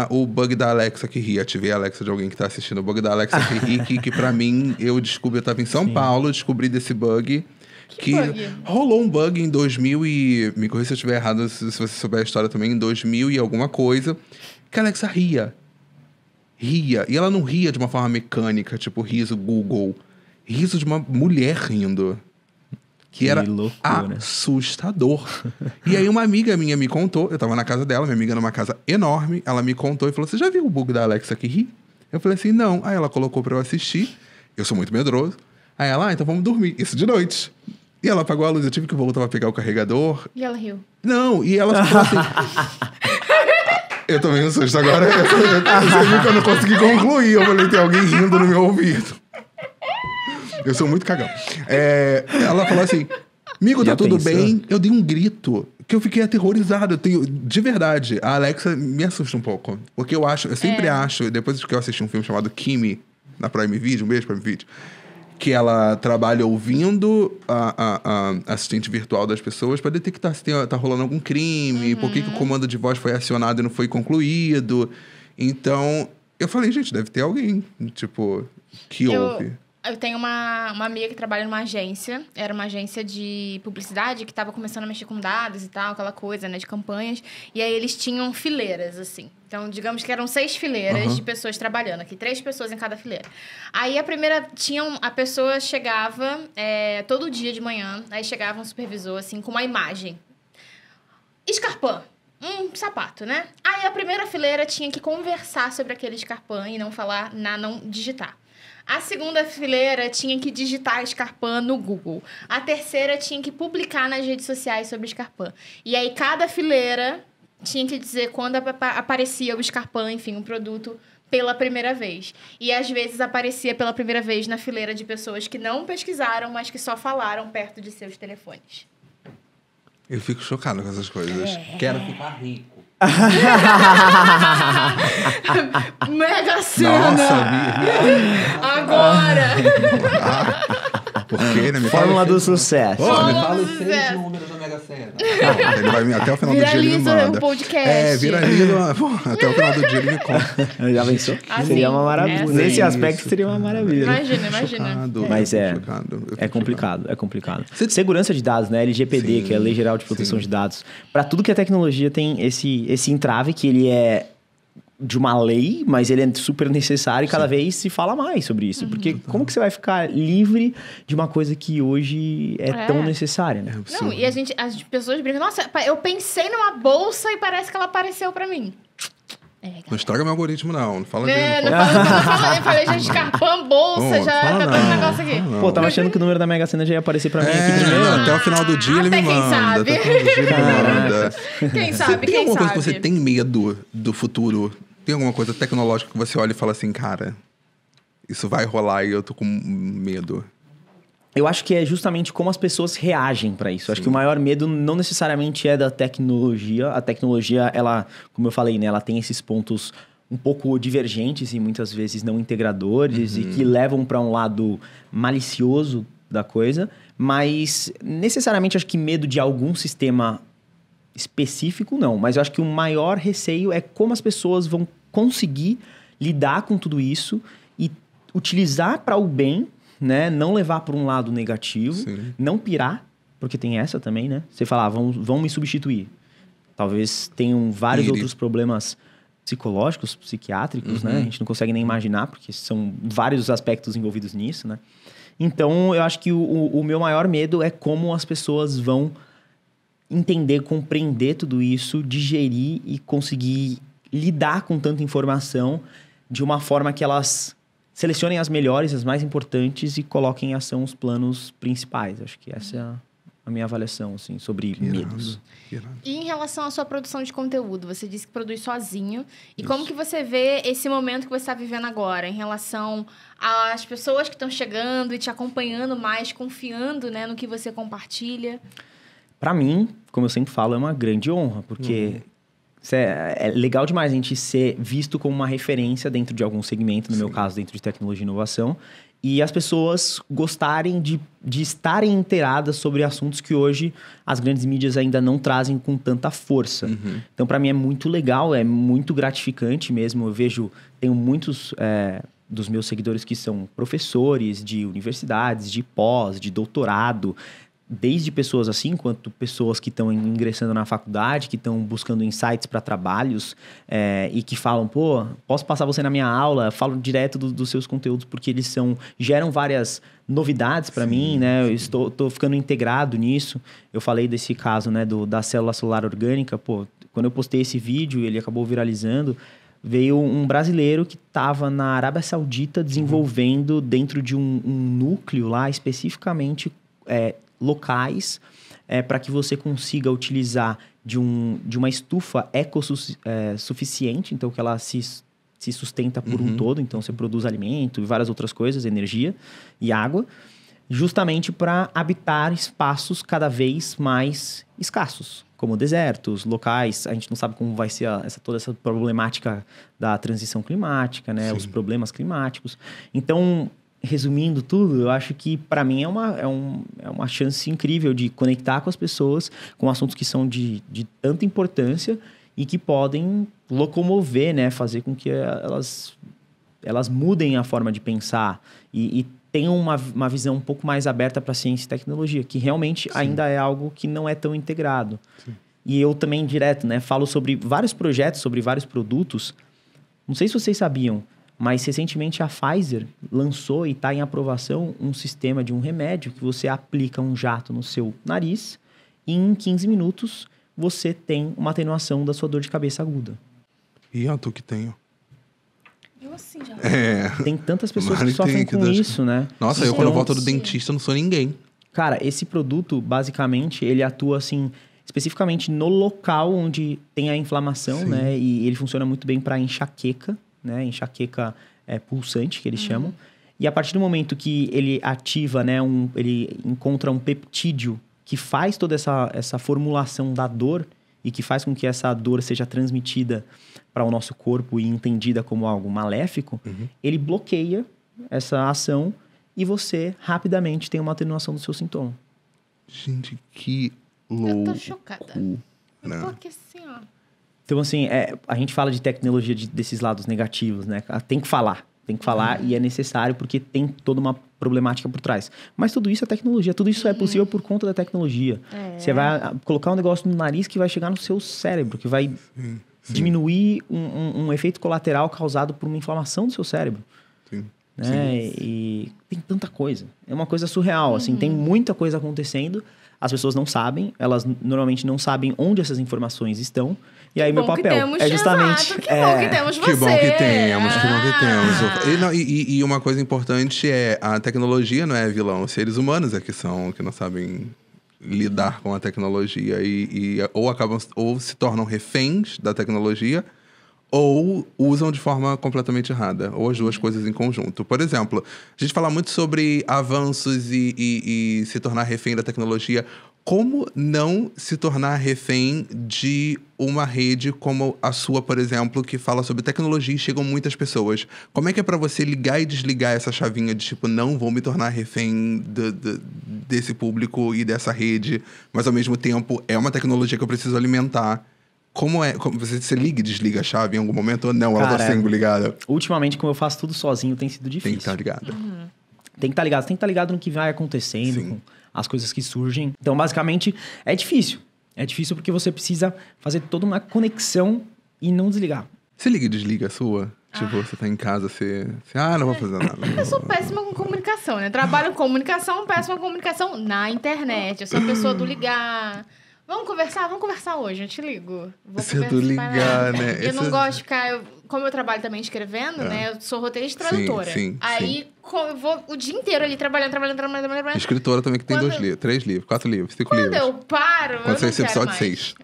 o bug da Alexa que ri. Ativei a Alexa de alguém que tá assistindo. O bug da Alexa que ri, que pra mim, eu tava em São Paulo, descobri desse bug. Que rolou um bug em 2000 e... Me corrija se eu estiver errado, se você souber a história também. Em 2000 e alguma coisa. Que a Alexa ria. E ela não ria de uma forma mecânica, tipo riso Google. Riso de uma mulher rindo. Que era loucura. Assustador. E aí uma amiga minha me contou. Eu tava na casa dela, minha amiga numa casa enorme. Ela me contou e falou, você já viu o bug da Alexa que ri? Eu falei assim, não. Aí ela colocou pra eu assistir. Eu sou muito medroso. Aí ela, então vamos dormir. Isso de noite. E ela apagou a luz. Eu tive que voltar pra pegar o carregador. E ela riu. Não, e ela falou assim... Eu tomei um susto agora. Você viu que eu não consegui concluir. Eu falei, tem alguém rindo no meu ouvido. Eu sou muito cagão. Ela falou assim, amigo, tá tudo bem? Eu dei um grito, que eu fiquei aterrorizado. De verdade, a Alexa me assusta um pouco. Porque eu sempre acho, depois que eu assisti um filme chamado Kimi, na Prime Video, um beijo Prime Video, que ela trabalha ouvindo a assistente virtual das pessoas para detectar se tá rolando algum crime, por que o comando de voz foi acionado e não foi concluído. Então, eu falei, gente, deve ter alguém, tipo, que ouve. Eu tenho uma amiga que trabalha numa agência. Era uma agência de publicidade que estava começando a mexer com dados e tal, aquela coisa, né, de campanhas. E aí eles tinham fileiras, assim. Então, digamos que eram 6 fileiras de pessoas trabalhando aqui. 3 pessoas em cada fileira. Aí a pessoa chegava todo dia de manhã. Aí chegava um supervisor, assim, com uma imagem. Escarpã. Um sapato, né? Aí a primeira fileira tinha que conversar sobre aquele escarpã e não falar, não digitar. A segunda fileira tinha que digitar Scarpan no Google. A terceira tinha que publicar nas redes sociais sobre Scarpan. E aí, cada fileira tinha que dizer quando aparecia o Scarpan, enfim, um produto, pela primeira vez. E, às vezes, aparecia pela primeira vez na fileira de pessoas que não pesquisaram, mas que só falaram perto de seus telefones. Eu fico chocado com essas coisas. Quero ficar rico. Mega Sena! Nossa, agora! Por quê, né? Fórmula do sucesso. Me fala os 6 números da Mega Sena. Ele vai até o final do dia ele me manda. Viraliza o podcast. Viraliza. Até o final do dia ele me conta. Já pensou? Seria uma maravilha. Nesse aspecto seria uma maravilha. Imagina. Chocado, mas é complicado. Segurança de dados, né? LGPD, que é a Lei Geral de Proteção de Dados. Para tudo que é tecnologia tem esse entrave que ele é de uma lei, mas ele é super necessário e cada vez se fala mais sobre isso. Porque como que você vai ficar livre de uma coisa que hoje é tão necessária, né? Não, e as pessoas brincam, nossa, eu pensei numa bolsa e parece que ela apareceu pra mim. Não estraga meu algoritmo, não. Não fala Eu falei, já Scarpan, bolsa, já tá dando um negócio aqui. Pô, tava achando que o número da Mega Sena já ia aparecer pra mim aqui primeiro. Até o final do dia ele me manda. Até quem sabe? Tem alguma coisa que você tem medo do futuro? Tem alguma coisa tecnológica que você olha e fala assim, cara, isso vai rolar e eu tô com medo? Eu acho que é justamente como as pessoas reagem para isso. Acho que o maior medo não necessariamente é da tecnologia. A tecnologia, ela, como eu falei, né, ela tem esses pontos um pouco divergentes e muitas vezes não integradores e que levam para um lado malicioso da coisa. Mas necessariamente acho que medo de algum sistema específico, não. Mas eu acho que o maior receio é como as pessoas vão conseguir lidar com tudo isso e utilizar para o bem, né? Não levar para um lado negativo, não pirar, porque tem essa também, né? Você fala, vão me substituir. Talvez tenham vários outros problemas psicológicos, psiquiátricos, né? A gente não consegue nem imaginar, porque são vários aspectos envolvidos nisso, né? Então, eu acho que o meu maior medo é como as pessoas vão entender, compreender tudo isso, digerir e conseguir lidar com tanta informação de uma forma que elas selecionem as melhores, as mais importantes e coloquem em ação os planos principais. Acho que essa é a minha avaliação, assim, sobre medos. E em relação à sua produção de conteúdo, você disse que produz sozinho. E como que você vê esse momento que você está vivendo agora, em relação às pessoas que estão chegando e te acompanhando mais, confiando, né, no que você compartilha? Para mim, como eu sempre falo, é uma grande honra, porque é legal demais a gente ser visto como uma referência dentro de algum segmento, no meu caso, dentro de tecnologia e inovação, e as pessoas gostarem de estarem inteiradas sobre assuntos que hoje as grandes mídias ainda não trazem com tanta força. Então, para mim, é muito legal, é muito gratificante mesmo. Eu tenho muitos dos meus seguidores que são professores de universidades, de pós, de doutorado, desde pessoas assim, quanto pessoas que estão ingressando na faculdade, que estão buscando insights para trabalhos e que falam, pô, posso passar você na minha aula? Falo direto dos seus conteúdos porque eles geram várias novidades para mim, né? Eu estou ficando integrado nisso. Eu falei desse caso, né, da célula celular orgânica. Pô, quando eu postei esse vídeo, ele acabou viralizando. veio um brasileiro que estava na Arábia Saudita desenvolvendo dentro de um núcleo lá, especificamente locais, para que você consiga utilizar de uma estufa ecossuficiente, então que ela se sustenta por um todo, então você produz alimento e várias outras coisas, energia e água, justamente para habitar espaços cada vez mais escassos, como desertos, locais. A gente não sabe como vai ser toda essa problemática da transição climática, né? Os problemas climáticos. Então, resumindo tudo, eu acho que para mim é uma chance incrível de conectar com as pessoas com assuntos que são de tanta importância e que podem locomover, né? Fazer com que elas mudem a forma de pensar e tenham uma visão um pouco mais aberta para ciência e tecnologia, que realmente ainda é algo que não é tão integrado. Sim. E eu também, direto, né, falo sobre vários projetos, sobre vários produtos. Não sei se vocês sabiam, mas recentemente a Pfizer lançou e está em aprovação um sistema de um remédio que você aplica um jato no seu nariz e em 15 minutos você tem uma atenuação da sua dor de cabeça aguda. E eu tô que tenho. Eu assim já. Tem tantas pessoas que sofrem com isso, né? Nossa, eu quando eu volto do dentista não sou ninguém. Cara, esse produto, basicamente, ele atua assim, especificamente no local onde tem a inflamação, né? E ele funciona muito bem para enxaqueca, né? Enxaqueca pulsante, que eles chamam. E a partir do momento que ele ativa, né? Ele encontra um peptídeo que faz toda essa formulação da dor e que faz com que essa dor seja transmitida para o nosso corpo e entendida como algo maléfico, ele bloqueia essa ação e você rapidamente tem uma atenuação do seu sintoma. Gente, que louco. Eu tô chocada. Eu tô aqui assim, ó. Então, assim, a gente fala de tecnologia desses lados negativos, né? Tem que falar e é necessário porque tem toda uma problemática por trás. Mas tudo isso é tecnologia, tudo isso é possível por conta da tecnologia. Você vai colocar um negócio no nariz que vai chegar no seu cérebro, que vai diminuir um efeito colateral causado por uma inflamação do seu cérebro. Né? E tem tanta coisa. É uma coisa surreal, assim, tem muita coisa acontecendo. As pessoas não sabem, elas normalmente não sabem onde essas informações estão. E aí, meu papel é justamente... Exato, que bom que temos você. Que bom que temos. E uma coisa importante é a tecnologia não é vilão. Os seres humanos é que não sabem lidar com a tecnologia ou se tornam reféns da tecnologia ou usam de forma completamente errada, ou as duas coisas em conjunto. Por exemplo, a gente fala muito sobre avanços e se tornar refém da tecnologia. Como não se tornar refém de uma rede como a sua, por exemplo, que fala sobre tecnologia e chegam muitas pessoas? Como é que é pra você ligar e desligar essa chavinha de tipo, não vou me tornar refém desse público e dessa rede, mas ao mesmo tempo é uma tecnologia que eu preciso alimentar? Como você liga e desliga a chave em algum momento ou não? Ela tá sempre ligada? Ultimamente, como eu faço tudo sozinho, tem sido difícil. Tem que estar ligada. Tem que estar ligado. Você tem que estar ligado no que vai acontecendo, com as coisas que surgem. Então, basicamente, é difícil. É difícil porque você precisa fazer toda uma conexão e não desligar. Você liga e desliga a sua? Tipo, você tá em casa, você... não vou fazer nada. Eu sou péssima com comunicação, né? Trabalho com comunicação, péssima com comunicação na internet. Eu sou a pessoa do ligar... Vamos conversar hoje, eu te ligo. Você é do ligar, né? Eu não gosto de ficar... Como eu trabalho também escrevendo, né? Eu sou roteirista e tradutora. Aí eu vou o dia inteiro ali trabalhando. Escritora também que tem 2 livros, 3 livros, 4 livros, 5 livros. Quando eu paro, Quando você recebe só de 6.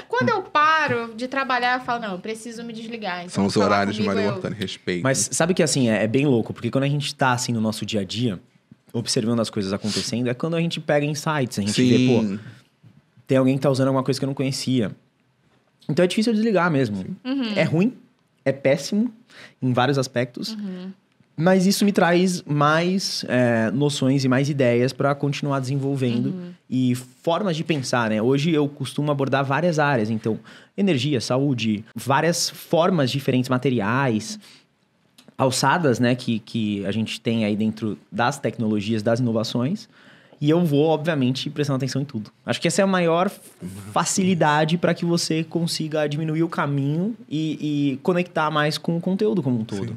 Quando eu paro de trabalhar, eu falo, não, eu preciso me desligar. Então, são os horários de Maria Hortani, respeito. Mas sabe que assim, é bem louco, porque quando a gente tá assim no nosso dia a dia, observando as coisas acontecendo, é quando a gente pega insights, a gente vê, pô, tem alguém que tá usando alguma coisa que eu não conhecia. Então é difícil desligar mesmo. É ruim, é péssimo em vários aspectos. Mas isso me traz mais noções e mais ideias para continuar desenvolvendo e formas de pensar, né? Hoje eu costumo abordar várias áreas. Então, energia, saúde, várias formas diferentes, materiais, alçadas, né? Que a gente tem aí dentro das tecnologias, das inovações. E eu vou, obviamente, prestando atenção em tudo. Acho que essa é a maior facilidade para que você consiga diminuir o caminho e conectar mais com o conteúdo como um todo. Sim.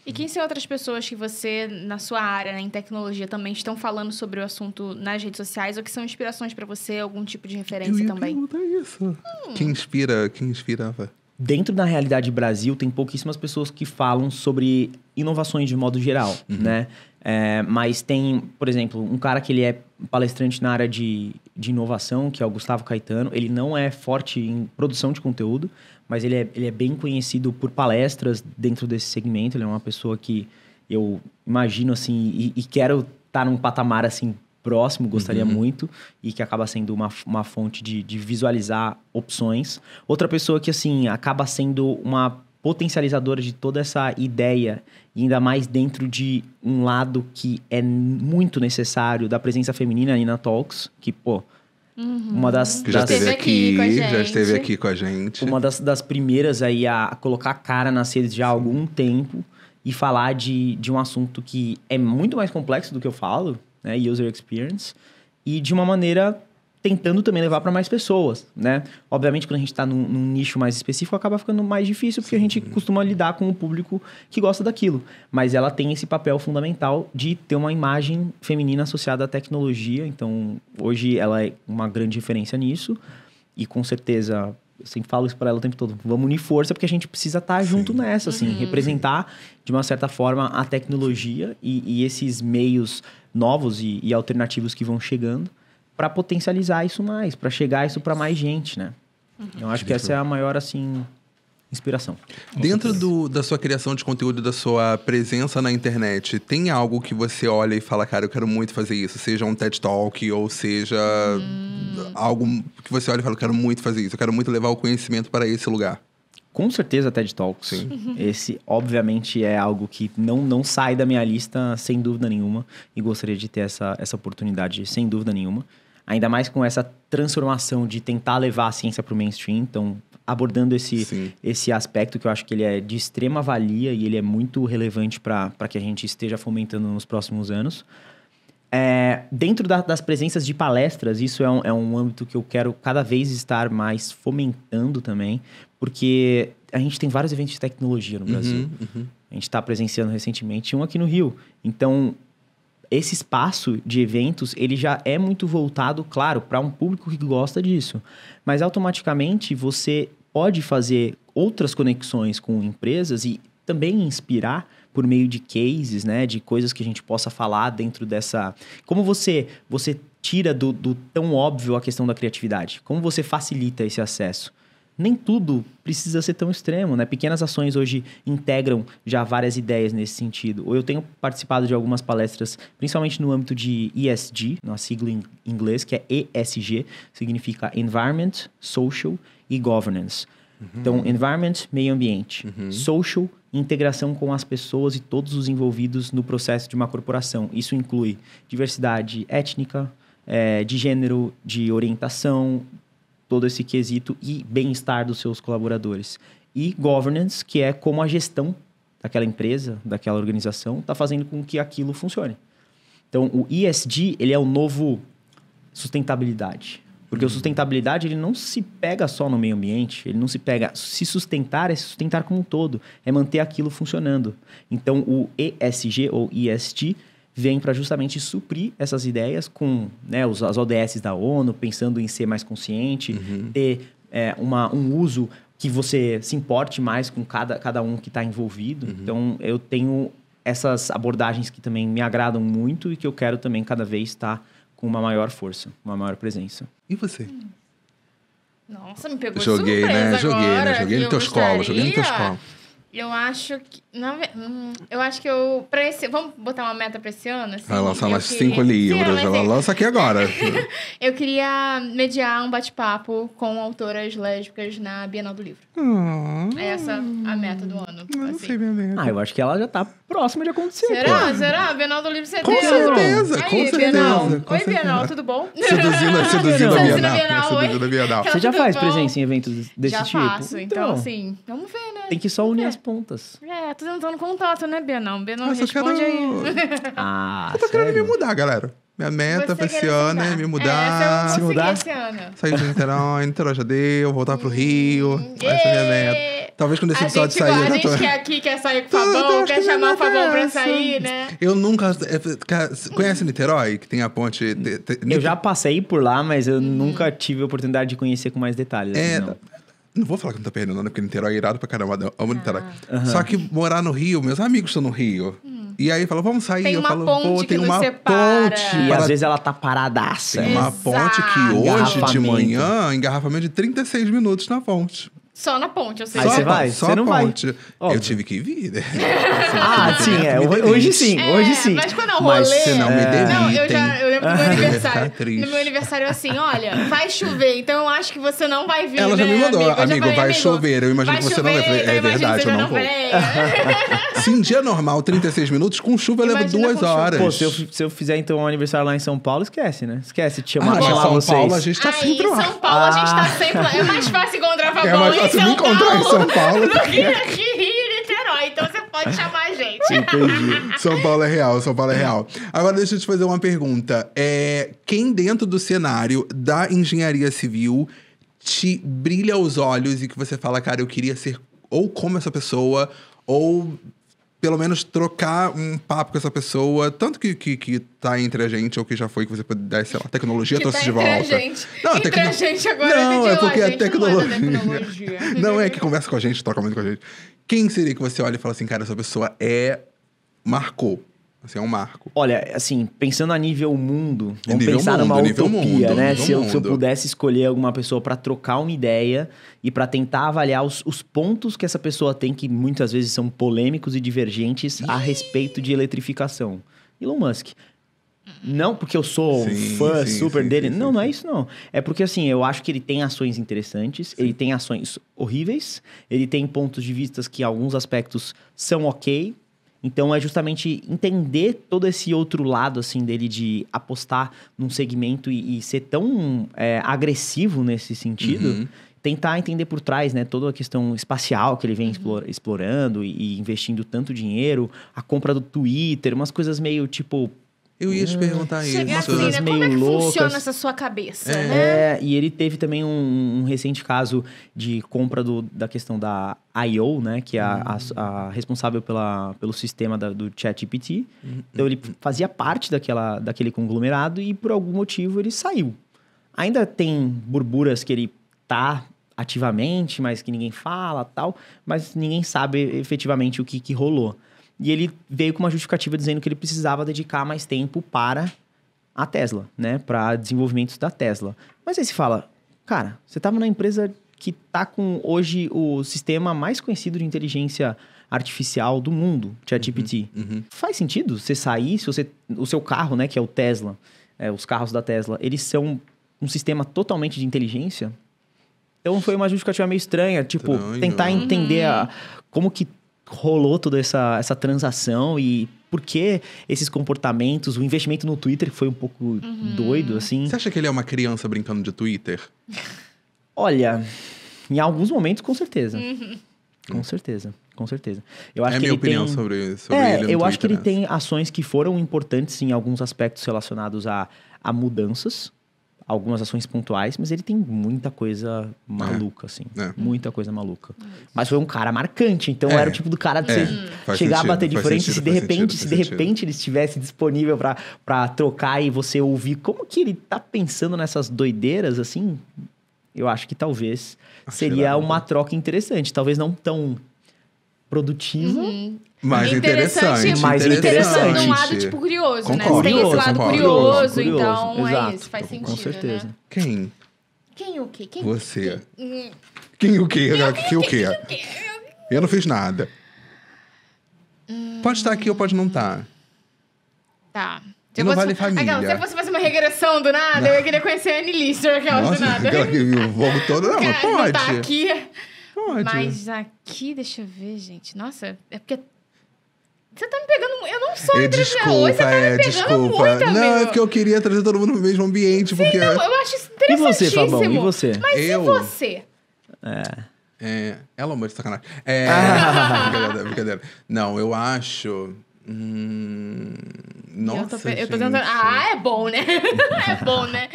E quem são outras pessoas que você, na sua área, né, em tecnologia, também estão falando sobre o assunto nas redes sociais ou que são inspirações para você, algum tipo de referência também? Isso. Quem inspirava? dentro da realidade Brasil, tem pouquíssimas pessoas que falam sobre inovações de modo geral, né? Mas tem, por exemplo, um cara que ele é palestrante na área de inovação, que é o Gustavo Caetano. Ele não é forte em produção de conteúdo, mas ele é bem conhecido por palestras dentro desse segmento. Ele é uma pessoa que eu imagino, assim, e quero estar num patamar, assim, próximo, gostaria muito, e que acaba sendo uma fonte de visualizar opções. Outra pessoa que, assim, acaba sendo uma potencializadora de toda essa ideia, e ainda mais dentro de um lado que é muito necessário da presença feminina, a Nina Talks, que, pô, uma das... Já esteve aqui, com a já gente. esteve aqui com a gente. Uma das primeiras aí a colocar a cara nas redes já há algum tempo e falar de um assunto que é muito mais complexo do que eu falo, né? User Experience, e de uma maneira tentando também levar para mais pessoas, né? Obviamente, quando a gente está num nicho mais específico, acaba ficando mais difícil, porque a gente costuma lidar com o público que gosta daquilo. Mas ela tem esse papel fundamental de ter uma imagem feminina associada à tecnologia. Então, hoje ela é uma grande referência nisso. E, com certeza, eu sempre falo isso para ela o tempo todo. Vamos unir força, porque a gente precisa estar junto nessa, assim. Representar, de uma certa forma, a tecnologia e esses meios novos e alternativos que vão chegando, para potencializar isso mais, para chegar isso para mais gente, né? Eu acho que essa é a maior, assim, inspiração. Dentro da sua criação de conteúdo, da sua presença na internet, tem algo que você olha e fala, cara, eu quero muito fazer isso? Seja um TED Talk, ou seja algo que você olha e fala, eu quero muito fazer isso, eu quero muito levar o conhecimento para esse lugar. Com certeza, TED Talks. Sim. Esse, obviamente, é algo que não sai da minha lista, sem dúvida nenhuma. E gostaria de ter essa oportunidade, sem dúvida nenhuma. Ainda mais com essa transformação de tentar levar a ciência para o mainstream. Então, abordando esse aspecto que eu acho que ele é de extrema valia e ele é muito relevante para que a gente esteja fomentando nos próximos anos. Dentro das presenças de palestras, isso é um âmbito que eu quero cada vez estar mais fomentando também, porque a gente tem vários eventos de tecnologia no Brasil. A gente está presenciando recentemente um aqui no Rio. Então, esse espaço de eventos, ele já é muito voltado, claro, para um público que gosta disso. Mas, automaticamente, você pode fazer outras conexões com empresas e também inspirar por meio de cases, né? De coisas que a gente possa falar dentro dessa... Como você tira do tão óbvio a questão da criatividade? Como você facilita esse acesso? Nem tudo precisa ser tão extremo, né? Pequenas ações hoje integram já várias ideias nesse sentido. Eu tenho participado de algumas palestras, principalmente no âmbito de ESG, na sigla em inglês, que é ESG, significa Environment, Social e Governance. Então, Environment, meio ambiente. Social, integração com as pessoas e todos os envolvidos no processo de uma corporação. Isso inclui diversidade étnica, de gênero, de orientação, todo esse quesito e bem-estar dos seus colaboradores. E governance, que é como a gestão daquela empresa, daquela organização, está fazendo com que aquilo funcione. Então, o ESG, ele é o novo sustentabilidade. Porque a sustentabilidade, ele não se pega só no meio ambiente, ele não se pega... Se sustentar é se sustentar como um todo, é manter aquilo funcionando. Então, o ESG, ou ESG, vem para justamente suprir essas ideias com, né, as ODS da ONU, pensando em ser mais consciente, ter um uso que você se importe mais com cada um que está envolvido. Então, eu tenho essas abordagens que também me agradam muito e que eu quero também cada vez estar com uma maior força, uma maior presença. E você? Nossa, me pegou Joguei, surpresa né? Joguei, agora, né? Joguei no teu colo, joguei no teu colo. Eu acho que... eu acho que eu... vamos botar uma meta pra esse ano? Assim, Vai lançar mais 5 livros. Ela lança aqui agora. Eu queria mediar um bate-papo com autoras lésbicas na Bienal do Livro. Essa a meta do ano. Não assim. sei minha meta. Eu acho que ela já tá próxima de acontecer. Será? A Bienal do Livro setembro. Com certeza, com certeza. Bienal. Com Oi, certeza. Bienal, tudo bom? Seduzindo a Bienal. Oi. Seduzindo a Bienal. Você já Tudo faz bom? presença em eventos desse Já tipo? faço. Então, assim, vamos ver, né? Tem que só unir as pontas. Tô tentando contato, né, Bienal? Bienal, Mas eu responde quero... Ah, Eu tô querendo me sério? mudar, galera. Minha meta pra Você esse quer ano é me mudar. Se mudar? esse ano. Sair de Niterói já deu, voltar pro Rio. Essa é a minha meta. Talvez quando esse episódio sair, A eu já gente tô... quer aqui, quer sair com o Fabão, quer chamar o Fabão pra sair, né? Eu nunca... Conhece Niterói? Que tem a ponte... Eu já passei por lá, mas eu nunca tive a oportunidade de conhecer com mais detalhes. Assim, não. Não vou falar que não tá perdendo, né? Porque Niterói é irado pra caramba. Eu amo Niterói. Só que morar no Rio, meus amigos estão no Rio. E aí fala, vamos sair. Tem eu uma falo, ponte pô, que tem nos uma separa. ponte. E às vezes ela tá paradaça. Tem uma ponte que hoje, de Engarrafamento. manhã, engarrafamento de 36 minutos na ponte. Só na ponte, ou seja... Aí você vai? Só Você a não vai. ponte. Óbvio. Eu tive que vir, né? Sim, hoje sim, hoje sim. Mas quando é um Mas rolê... se não me Não, eu demitem. lembro do meu aniversário. Vai ficar triste. No meu aniversário, assim, olha, vai chover, então eu acho que você não vai vir, Ela já né, me mandou, amigo? Eu já amigo, falei, vai chover, eu imagino vai que você não vai. Eu falei, chover, é então imagino verdade, que eu você não vou. venha. Se em dia normal, 36 minutos, com chuva eu levo Imagina 2 com chuva. horas. Pô, se eu fizer então um aniversário lá em São Paulo, esquece, né? Esquece de chamar, mas chamar São vocês. Paulo a gente tá Aí, sempre em lá. São Paulo, a gente tá sempre lá. É mais fácil encontrar É Fabão mais em fácil me São encontrar em Paulo São Paulo. do que aqui em Niterói. Então você pode chamar a gente. Entendi. São Paulo é real, São Paulo é real. Agora deixa eu te fazer uma pergunta. Quem dentro do cenário da engenharia civil te brilha os olhos e que você fala, cara, eu queria ser ou como essa pessoa, ou pelo menos trocar um papo com essa pessoa, tanto que tá entre a gente, ou que já foi, que você pudesse, sei lá, tecnologia Que trouxe tá de entre a volta. gente. Não, Entre a gente agora, não, a gente, é porque a a gente não é da tecnologia. tecnologia. Não, é que conversa com a gente, toca muito com a gente. Quem seria que você olha e fala assim, cara, essa pessoa marcou. Assim, é um marco. Olha, assim, pensando a nível mundo, vamos Nível pensar mundo, numa nível utopia, mundo, né? nível Se eu mundo. pudesse escolher alguma pessoa para trocar uma ideia e para tentar avaliar os pontos que essa pessoa tem, que muitas vezes são polêmicos e divergentes a respeito de eletrificação. Elon Musk. Não porque eu sou Sim, fã sim, super sim, dele. sim, não, sim, não é isso, não. É porque, assim, eu acho que ele tem ações interessantes, ele tem ações horríveis, ele tem pontos de vista que, em alguns aspectos, são ok. Então, é justamente entender todo esse outro lado, assim, dele de apostar num segmento e ser tão agressivo nesse sentido. Uhum. Tentar entender por trás, né, toda a questão espacial que ele vem explorando e investindo tanto dinheiro, a compra do Twitter, umas coisas meio, tipo... Eu ia te perguntar isso. Chegar assim, coisas né? meio Como é que loucas. funciona essa sua cabeça, né? E ele teve também um recente caso de compra da questão da I.O., né? Que é a responsável pelo sistema do ChatGPT. Então, ele fazia parte daquele conglomerado e, por algum motivo, ele saiu. Ainda tem burburas que ele tá ativamente, mas que ninguém fala, tal. Mas ninguém sabe efetivamente o que rolou. E ele veio com uma justificativa dizendo que ele precisava dedicar mais tempo para a Tesla, né? Para desenvolvimentos da Tesla. Mas aí você fala, cara, você estava na empresa que está com hoje o sistema mais conhecido de inteligência artificial do mundo, ChatGPT. Faz sentido você sair, se o seu carro, né, que é o Tesla, os carros da Tesla, eles são um sistema totalmente de inteligência? Então foi uma justificativa meio estranha, tipo, tentar entender como que rolou toda essa transação e por que esses comportamentos, o investimento no Twitter que foi um pouco doido, assim. Você acha que ele é uma criança brincando de Twitter? Olha, em alguns momentos, com certeza. Com certeza, com certeza. Eu acho É a que minha ele opinião tem... sobre ele no Twitter. Eu acho que ele tem ações que foram importantes em alguns aspectos relacionados a mudanças, algumas ações pontuais, mas ele tem muita coisa maluca, assim. Muita coisa maluca. Mas foi um cara marcante, então era o tipo do cara de você chegar a bater de frente, se de repente ele estivesse disponível pra trocar e você ouvir como que ele tá pensando nessas doideiras, assim, eu acho que talvez seria uma troca interessante. Talvez não tão produtiva, mas interessante. Mais interessante. Um lado, tipo, curioso, Concordo. né? Tem esse lado curioso, curioso, então exato. é isso, faz sentido, Com certeza. né? Quem? Quem o quê? Você. Quem o quê? Quem o quê? Eu não fiz nada. Pode estar aqui ou pode não estar. Tá. E não vale família. Se eu fosse fazer uma regressão do nada, eu ia querer conhecer a Annie Lister, aquelas do nada. O voo todo não, mas pode. Não tá aqui. Pode. Mas aqui, deixa eu ver, gente. Nossa, é porque... Você tá me pegando... Eu não sou entrevistadora. Hoje você tá me pegando muito, amigo. Não, é porque eu queria trazer todo mundo no mesmo ambiente. Sim, porque... não, eu acho isso E você, interessantíssimo. Fabão? E você? Mas e você? Ela amor de sacanagem. Brincadeira. Não, eu acho... Nossa, eu tô tentando... é bom, né? É bom, né?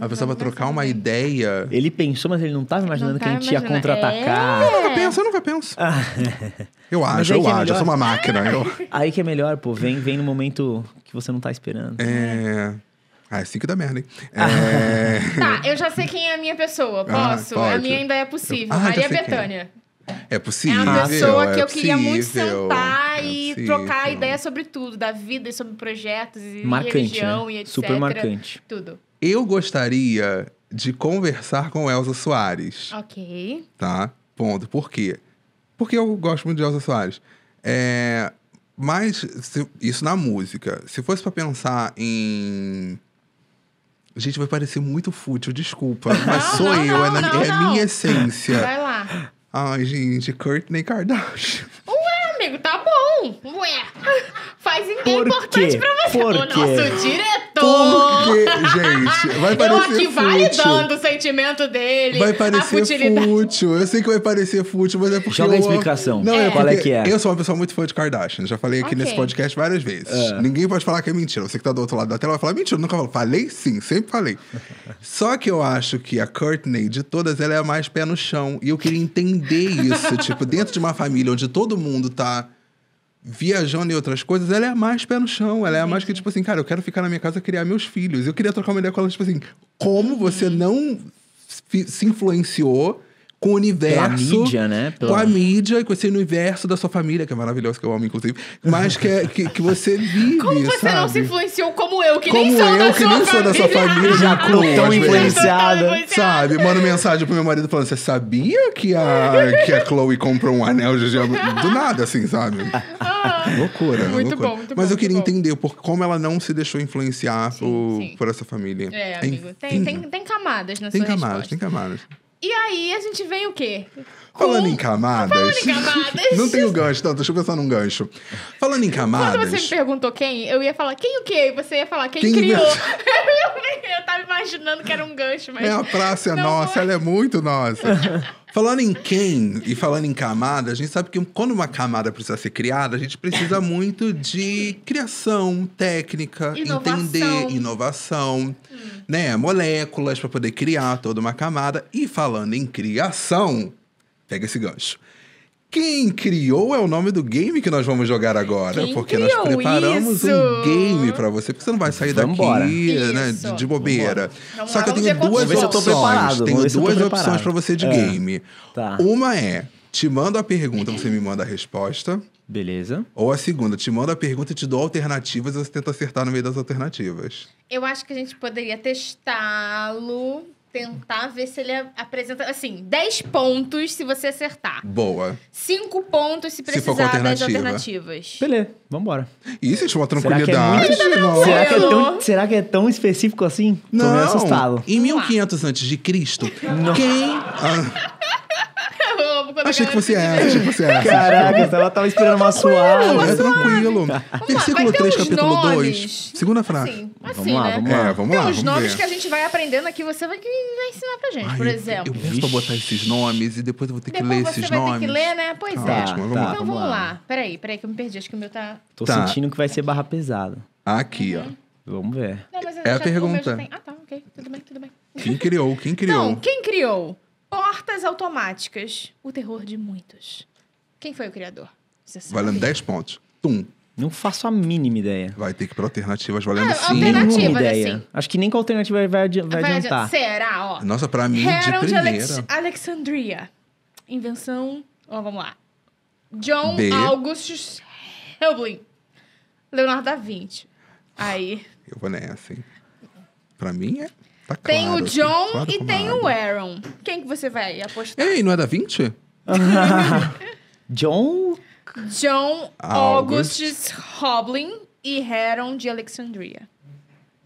A pessoa vai trocar uma ideia... Ele pensou, mas ele não tava imaginando Não que a gente ia tava contra-atacar. Eu nunca penso. Eu acho, eu sou uma máquina. Aí que é melhor, pô. Vem no momento que você não tá esperando. Ah, é assim que dá merda, hein? Tá, eu já sei quem é a minha pessoa. Posso? pode. A minha ainda é possível. Já Maria sei quem é. Bethânia. É possível. É uma pessoa que eu queria muito possível, sentar é e possível. trocar ideia sobre tudo. Da vida, e sobre projetos, e Marcante, religião, né? e etc. Super marcante. Tudo. Eu gostaria de conversar com Elza Soares, Ok. tá? Ponto. Por quê? Porque eu gosto muito de Elza Soares. Mas, isso na música. Se fosse pra pensar em... Gente, vai parecer muito fútil, desculpa. Mas sou eu, é a minha essência. Vai lá. Ai, gente, Kourtney Kardashian. Ué, amigo, tá bom. Ué. Faz Por importante quê? pra você. Por O quê? nosso diretor. Porque, gente, vai Eu parecer aqui fútil. validando o sentimento dele. Vai a parecer futilidade. fútil. Eu sei que vai parecer fútil, mas é porque Joga a eu... explicação. Não, Qual é porque que é? Eu sou uma pessoa muito fã de Kardashian. Já falei aqui Ok. nesse podcast várias vezes. Ninguém pode falar que é mentira. Você que tá do outro lado da tela vai falar mentira. Eu nunca falo. Falei sim, sempre falei. Só que eu acho que a Kourtney, de todas, ela é a mais pé no chão. E eu queria entender isso. Tipo, dentro de uma família onde todo mundo tá viajando em outras coisas, ela é a mais pé no chão. Ela é a mais que, tipo assim, cara, eu quero ficar na minha casa e criar meus filhos. Eu queria trocar uma ideia com ela, tipo assim, como você não se influenciou com o universo... Pela mídia, né? Com a mídia e com esse universo da sua família, que é maravilhoso, que eu amo, inclusive. Mas que você vive, Como você sabe? não se influenciou como eu, que Como nem sou eu, da que sua nem sou da sua família, já Tô tão influenciada. Sabe? Mando mensagem pro meu marido falando, você sabia que a Chloe comprou um anel de gema? Do nada, assim, sabe? Loucura, Muito loucura. bom, muito Mas bom, eu queria muito bom. entender como ela não se deixou influenciar Sim. por essa família. É, amigo. Enfim, Tem camadas na tem sua camadas, resposta. tem camadas. E aí, a gente vem o quê? Falando em camadas... Falando em camadas. Não tenho gancho, não. Deixa eu pensar num gancho. Falando em camadas... Quando você me perguntou quem, eu ia falar quem o quê? E você ia falar quem Quem criou. inventou? Eu tava imaginando que era um gancho, mas... A praça é Não nossa, foi. ela é muito nossa. Falando em quem e falando em camada, a gente sabe que quando uma camada precisa ser criada, a gente precisa muito de criação, técnica, Inovação. entender, inovação, né? Moléculas para poder criar toda uma camada. E falando em criação, pega esse gancho. Quem criou é o nome do game que nós vamos jogar agora. Quem porque nós criou preparamos isso? um game pra você. Porque você não vai sair Vambora. daqui, né, Isso. de bobeira. Vamos Só lá, que eu vamos tenho ver duas quantos Vamos ver se eu tô opções. preparado, Tenho vamos ver se eu tô duas preparado. opções pra você de game. Tá. Uma é, te mando a pergunta, você me manda a resposta. Beleza. Ou a segunda, te mando a pergunta e te dou alternativas e você tenta acertar no meio das alternativas. Eu acho que a gente poderia testá-lo, tentar ver se ele apresenta... Assim, 10 pontos se você acertar. Boa. 5 pontos se Se for precisar com das alternativa. alternativas. Beleza, vambora. Isso, uma Será que é tranquilidade. muito... Não. Será que é tão específico assim? Tô meio Não, assustado. em Vamos lá. 1500 a.C., quem... Eu amo quando a achei que galera fosse se essa, achei que fosse essa. Caraca, ela tava esperando uma suave. É tranquilo. Versículo vai ter 3, uns capítulo nomes. 2. Segunda frase. Assim, Vamos lá, né? vamos lá. Vamos Tem lá, uns vamos nomes ver. que a gente vai aprendendo aqui, você vai ensinar pra gente, Ai, por exemplo. Eu peço pra botar esses nomes e depois eu vou ter que Depois ler você esses vai nomes. ter que ler, né? Pois Tá é. ótimo, vamos tá. lá. Então Vamos vamos lá. lá. Peraí que eu me perdi. Acho que o meu tá... Tô Tá. sentindo que vai ser barra pesada. Aqui, ó. Vamos ver. Não, mas eu É a já- o meu pergunta. já tem- Ah, tá. Ok. Tudo bem, tudo bem. Quem criou? Quem criou? Então, quem criou portas automáticas? O terror de muitos. Quem foi o criador? Você sabe? Valendo 10 pontos. Tum. Não faço a mínima ideia. Vai ter que ir pra alternativas valendo Ah, 5. alternativa. Nenhuma Alternativas, ideia. assim. Acho que nem com a alternativa vai adiantar. Será, ó? Nossa, pra mim, de Harold primeira. Alexandria. Invenção... Ó, vamos lá. John B. Augustus Helbling. Leonardo da Vinci. Aí... Eu vou nessa, hein? Pra mim, tá claro. Tem o assim, John claro e como tem água. o Aaron. Quem que você vai apostar? Ei, não é da 20? John... John August. Augustus Helbling e Harold de Alexandria.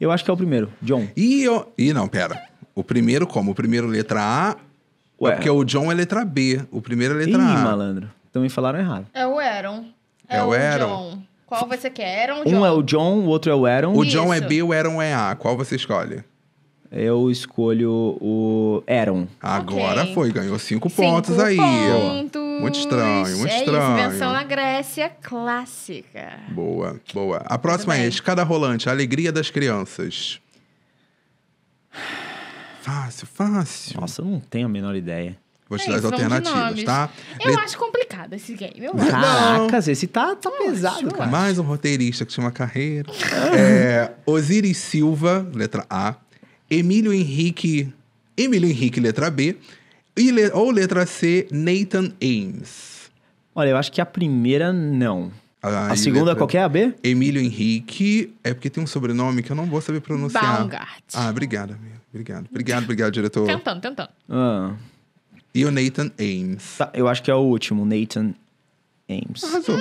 Eu acho que é o primeiro. John. Ih, não, pera. O primeiro como? O primeiro letra A. Ué. É porque o John é letra B. O primeiro é Ih, letra A. malandro. Então me falaram errado. É o Aaron. É o Aaron? John. Qual você quer? Aaron ou John? Um é o John, o outro é o Aaron. O John é Isso. B, o Aaron é A. Qual você escolhe? Eu escolho o Aaron. Agora Ok. foi, ganhou 5 5 pontos aí. ó. pontos. Muito estranho, muito É estranho. isso, invenção na Grécia clássica. Boa, boa. A próxima bem. é Escada Rolante, a alegria das crianças. Fácil, fácil. Nossa, eu não tenho a menor ideia. Vou te dar as Vamos de alternativas, nomes. tá? Eu acho complicado esse game. Eu acho. Caracas, esse tá pesado, cara. Mais um roteirista que tinha uma carreira. Osiris Silva, letra A. Emílio Henrique, letra B. Ou letra C, Nathan Ames. Olha, eu acho que a primeira, não. A Aí, segunda, qual que é a B? Emílio Henrique. É porque tem um sobrenome que eu não vou saber pronunciar. Baumgart. Obrigado, amigo. Obrigado, diretor. Tentando. Ah, E o Nathan Ames. tá, eu acho que é o último, Nathan Ames. Arrasou.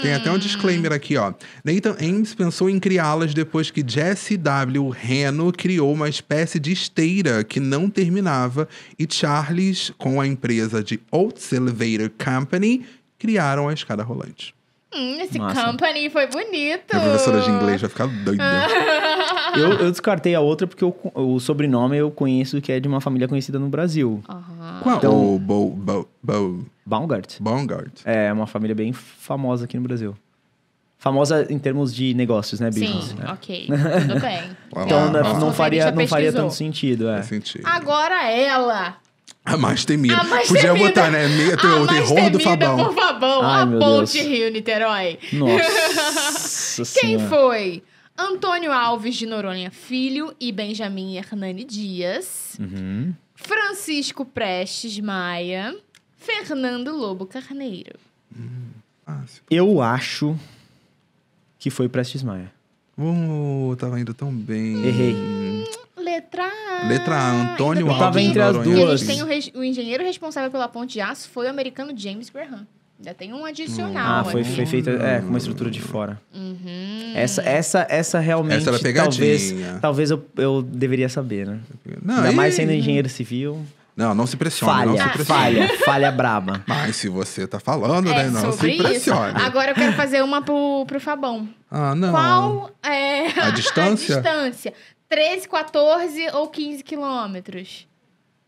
Tem até um disclaimer aqui, ó. Nathan Ames pensou em criá-las depois que Jesse W. Reno criou uma espécie de esteira que não terminava e Charles, com a empresa de Oates Elevator Company, criaram a escada rolante. Esse Massa. company foi bonito. Minha professora de inglês vai ficar doida. Eu descartei a outra porque o sobrenome eu conheço que é de uma família conhecida no Brasil. Qual? Então- O Baumgart. Baumgart. É uma família bem famosa aqui no Brasil. Famosa em termos de negócios, né, business? Sim, né? ok. Tudo bem. Então não faria pesquisou. tanto sentido, é. Faz sentido. Agora ela. A mais temida. A mais Podia temida. botar, né? O mais terror do temida Fabão. por Fabão. Ai, A meu Ponte Deus. Rio-Niterói. Nossa Quem Senhora. foi? Antônio Alves de Noronha Filho e Benjamin Hernani Dias. Uhum. Francisco Prestes Maia. Fernando Lobo Carneiro. Fácil. Eu acho que foi Prestes Maia. Tava indo tão bem. Errei. Letra A. Letra A, Antônio Ainda bem. Tava entre as Noronha duas. Eles Filho. têm o engenheiro responsável pela ponte de aço foi o americano James Graham. Ainda tem um adicional. Foi aqui. feita com uma estrutura de fora. Uhum. Essa realmente. Essa era pegadinha. Talvez eu deveria saber, né? Não, Ainda mais e- sendo engenheiro civil. Não se pressione, não se pressione. Falha braba. Mas se você tá falando, É né? Não se sobre isso. pressione. Agora eu quero fazer uma pro Fabão. Não. Qual é A distância? a distância? 13, 14 ou 15 quilômetros?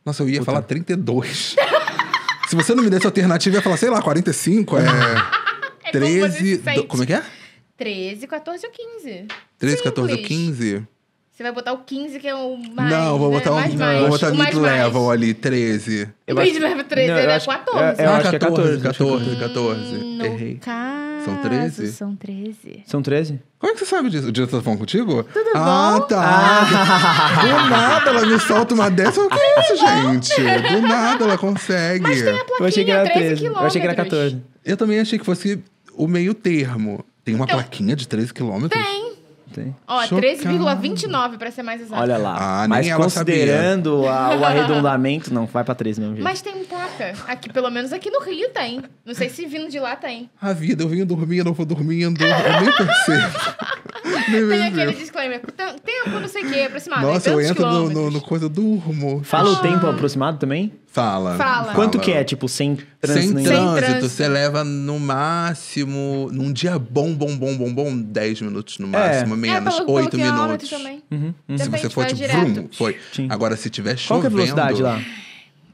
Nossa, eu ia falar 32. Se você não me desse alternativa, eu ia falar, sei lá, 45, É como você 13... se sente. Como é que é? 13, 14 ou 15. 13, 14 ou Simples. 15? Você vai botar o 15, que é o mais. Não, vou né? botar mais, vou botar o mais, mid-level ali, 13. O mid-level 13 Não, eu ele é acho- 14. eu acho que é 14. 14. No Errei. caso, São 13? São 13. São 13? Como é que você sabe disso? O diretor tá falando contigo? Tudo Ah, bom? tá. Do nada ela me solta uma dessa. O que é isso, gente? Do nada ela consegue. Mas tem a Eu achei que era 13 13. Eu achei que era quilômetros. 14. Eu também achei que fosse o meio termo. Tem uma plaquinha de 13 quilômetros? Tem. Ó, Chocado. 13,29 pra ser mais exato. Olha lá. Ah, nem Mas ela considerando o arredondamento, não, vai pra 13 mesmo jeito. Mas tem placa. Aqui, pelo menos aqui no Rio tem. Não sei se vindo de lá tem. A vida, eu venho dormindo, eu vou dormindo. Eu nem percebo. Nem Tem aquele percebo. disclaimer. Tempo, não sei o que, aproximado. Nossa, eu tantos entro quilômetros. no coisa, durmo. Fala o tempo aproximado também? Fala. Quanto que é? Tipo, sem trânsito Sem nenhum? trânsito, trânsito. você leva no máximo, num dia bom, 10 minutos no máximo, menos, pelo 8 quilômetro minutos. também. Se Depende, você for vai tipo, direto. vrum, foi. Sim. Agora, se tiver Qual que é a chovendo... velocidade lá?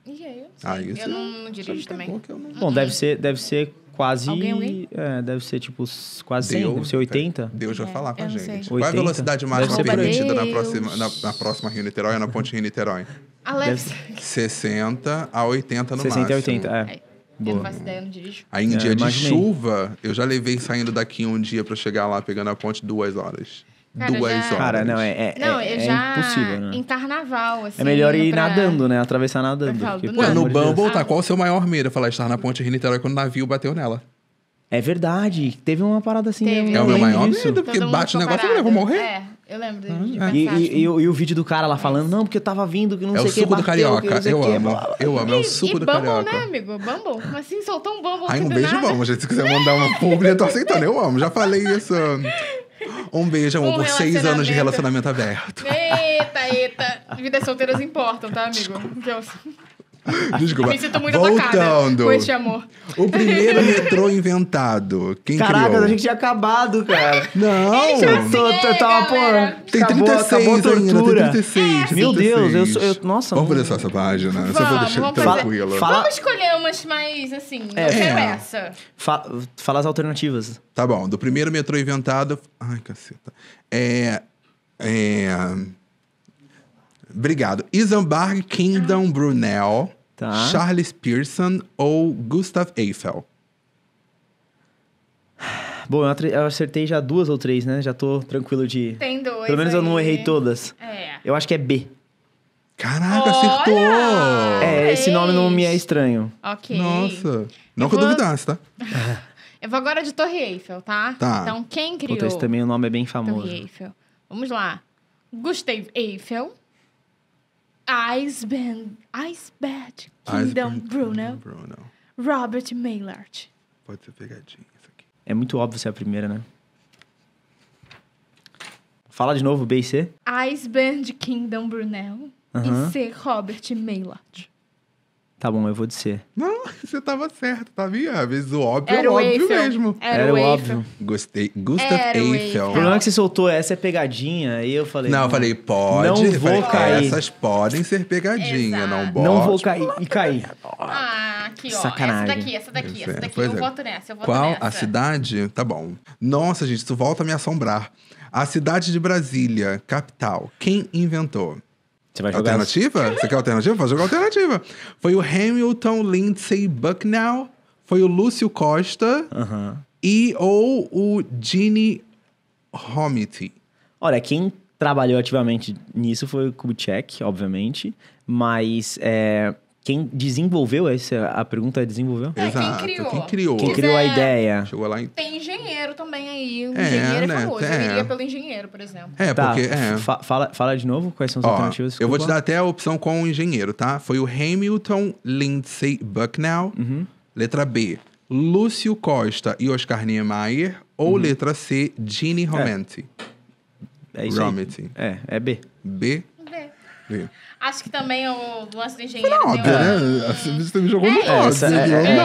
Ih, eu não sei. Ah, isso eu não dirijo também. Pegou que eu não- Bom, deve ser quase... Alguém? deve ser tipo quase 100, Deus, deve ser 80. Deus vai falar com a eu não gente. sei. Qual é a 80? velocidade máxima Deve ser permitida na Deus. próxima Rio-Niterói ou na ponte Rio-Niterói? Alexa. 60 a 80 no 60 máximo. a 80, é. Eu não Boa. faço ideia, eu não dirijo. Aí em dia de imaginei. chuva, eu já levei saindo daqui um dia pra chegar lá, pegando a ponte 2 horas. Cara, 2 já- horas. Cara, não, Não, eu é já... impossível, né? Em carnaval, assim... É melhor ir indo pra- nadando, né? Atravessar nadando. Eu falo, porque, do pelo Ué, no amor de Deus. Bumble, tá? Qual o seu maior medo? Eu falar, estar na ponte Rio-Niterói quando o navio bateu nela. É verdade. Teve uma parada assim. Teve. eu É o meu lembro maior disso. medo, porque Todo mundo bate o ficou negócio e eu vou parado. morrer. É, eu lembro de é. pensar assim. E o vídeo do cara lá falando, não, porque eu tava vindo, que não É sei o o que, suco do bateu, que carioca. não sei o Eu que, amo. blá, blá, blá. Eu amo. É o suco e do Bumble, carioca. né, amigo? Bumble? Como assim? Soltou um Bumble Ai, aqui um do beijo, nada? bom, gente. Se quiser mandar uma publi, eu tô aceitando. Eu amo. Já falei isso. Um beijo, amor, Um por 6 anos de relacionamento. relacionamento aberto. Eita. Vidas solteiras importam, tá, amigo? Porque eu Desculpa. me sinto muito atacada Voltando. com esse amor. O primeiro metrô inventado. Quem Caraca, criou? a gente tinha acabado, cara. Não! Eu tava, pô, galera. Tem acabou 36 a ainda, tortura. tem 36. Meu 36. Deus, nossa. Vamos fazer só essa página? Só pra Vamos, deixar vamos fazer. tranquilo. Fala- Vamos escolher umas mais, assim, eu É. quero essa. Fala as alternativas. Tá bom, do primeiro metrô inventado... Ai, caceta. Obrigado. Isambard Kingdom Brunel. Tá. Charles Pearson ou Gustav Eiffel? Bom, eu acertei já 2 ou 3, né? Já tô tranquilo de... Tem 2 Pelo menos eu não aí. errei todas. É. Eu acho que é B. Caraca, Olha! acertou! Esse nome não me é estranho. Ok. Nossa. Não Eu que eu vou- duvidasse, tá? Eu vou agora de Torre Eiffel, tá? Tá. Então, quem criou Puta, esse também o nome é bem famoso. Torre Eiffel? Vamos lá. Gustav Eiffel. Iceberg Kingdom Brunel. Robert Maillard. Pode ser pegadinha isso aqui. É muito óbvio ser a primeira, né? Fala de novo, B e C. Iceberg Kingdom Brunel. Aham. E C. Robert Maillard. Tá bom, eu vou de C. Não, você tava certo, tá vendo? Às vezes o óbvio Era é o óbvio Eiffel. mesmo. Era o Eiffel. Gostei. Gustav Era o Eiffel. O problema é que você soltou essa é pegadinha, aí eu falei... Não, eu falei, pode. Não Eu falei, vou cair. essas podem ser pegadinha, Exato. não pode. Não vou cair e cair. Ah, aqui, ó. Sacanagem. Essa daqui. Pois Eu é. voto nessa, Qual nessa. a cidade? Tá bom. Nossa, gente, isso volta a me assombrar. A cidade de Brasília, capital. Quem inventou? Você vai jogar... Alternativa? Você quer alternativa? Pode jogar alternativa. Foi o Hamilton Lindsay Bucknell, foi o Lúcio Costa Aham. ou o Gene Romiti. Olha, quem trabalhou ativamente nisso foi o Kubitschek, obviamente. Mas quem desenvolveu, a pergunta é desenvolveu? É, quem Exato. criou? Quem criou? Quem criou a ideia? Chegou lá em... Tem engenheiro também aí. O engenheiro é né? famoso. Eu iria pelo engenheiro, por exemplo. Tá, Porque... fala de novo quais são as Ó, alternativas. eu vou te desculpa. dar até a opção com o engenheiro, tá? Foi o Hamilton Lindsay Bucknell. Letra B, Lúcio Costa e Oscar Niemeyer. Ou letra C, Gene Romiti. É isso aí. Romiti. É B. B. Vê. B. Acho que também o lance do engenheiro Óbvio, deu... né? Você me jogou no óbvio. essa-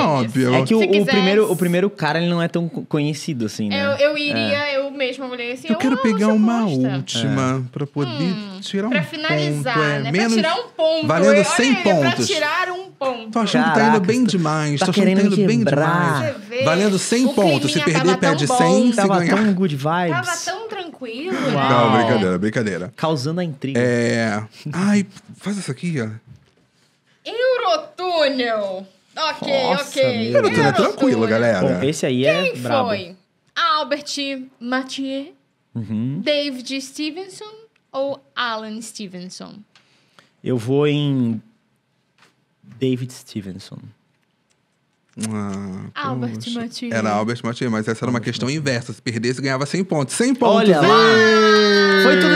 Óbvio. É que Se o quisesse- primeiro cara, ele não é tão conhecido assim, né? Eu iria, eu mesma olhei assim... Eu quero pegar Lúcio uma Costa. última pra poder tirar um Pra ponto. finalizar, né? Menos... Pra tirar um ponto. valendo Olha 100 aí, Pra pontos. tirar um ponto. Tô achando que tá Caraca, indo bem tá- demais. tá Tô achando que tá querendo indo bem quebrar. demais. Você vê, Valendo 100 o pontos. Se climinha perder, tava tão perde bom. 100. Se Tava ganhar... tão good vibes. Tava tão tranquilo, Uau. Não, né? brincadeira. Causando a intriga. Ai, faz isso aqui, ó. Eurotúnel. Ok, Nossa, ok. meu Deus. Eurotúnel é tranquilo, galera. Bom, esse aí é Quem brabo. foi? Albert Mathieu, David Stevenson ou Alan Stevenson? Eu vou em David Stevenson. Albert poxa. Mathieu. Era Albert Mathieu, mas essa era uma questão inversa. Se perdesse, ganhava 100 pontos. 100 pontos. Olha lá. Êêêê! Foi tudo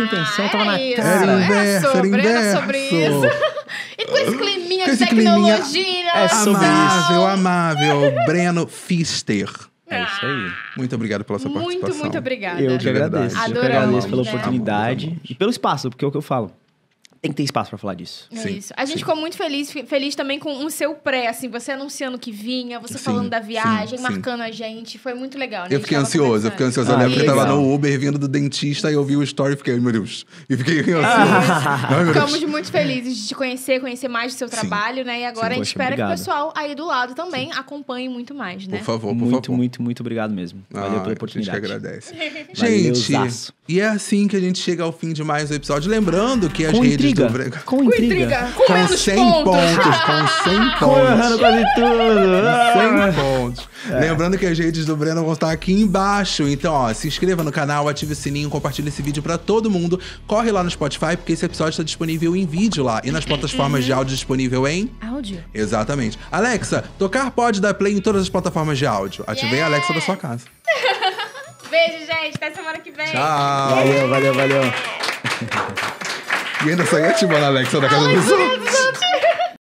intenção, tava na isso. cara. Era inverso, Era sobre inverso. isso. E com esse climinha Com de esse climinha- tecnologia. É sobre isso. Amável. Breno Pfister. É isso aí. Muito obrigado pela sua participação. Muito obrigada. Eu De que verdade. agradeço. Eu que Adoramos, agradeço pela né? oportunidade Amamos. e pelo espaço, porque é o que eu falo. Tem que ter espaço pra falar disso. É Sim, isso. A gente sim. ficou muito feliz também com o seu pré, assim, você anunciando que vinha, você Sim, falando da viagem, sim, marcando a gente. Foi muito legal, né? A Eu gente fiquei tava ansioso. conversando. Eu lembro que eu tava legal. no Uber vindo do dentista e eu vi o story e fiquei, meu Deus. E fiquei ansioso. Ai, meu Deus. Ficamos muito felizes de te conhecer mais do seu trabalho, né? E agora a gente Poxa, espera que obrigado. o pessoal aí do lado também acompanhe muito mais, né? Por favor, por Muito, favor. muito obrigado mesmo. Valeu pela oportunidade. A gente que agradece. Valeuzaço. Gente, e é assim que a gente chega ao fim de mais um episódio. Lembrando que as Com redes intriga. do Brega... Com intriga. Com Com menos 100 pontos. com 100 Errando pontos. quase tudo. 100 pontos. Lembrando que as redes do Breno vão estar aqui embaixo. Então, ó, se inscreva no canal, ative o sininho, compartilhe esse vídeo pra todo mundo. Corre lá no Spotify, porque esse episódio está disponível em vídeo lá. E nas plataformas de áudio disponível em... Áudio. Exatamente. Alexa, tocar pode dar play em todas as plataformas de áudio. Ativei a Alexa da sua casa. Beijo, gente. Até semana que vem. Tchau. Valeu. E ainda saí ativando a Alexa da casa dos outros.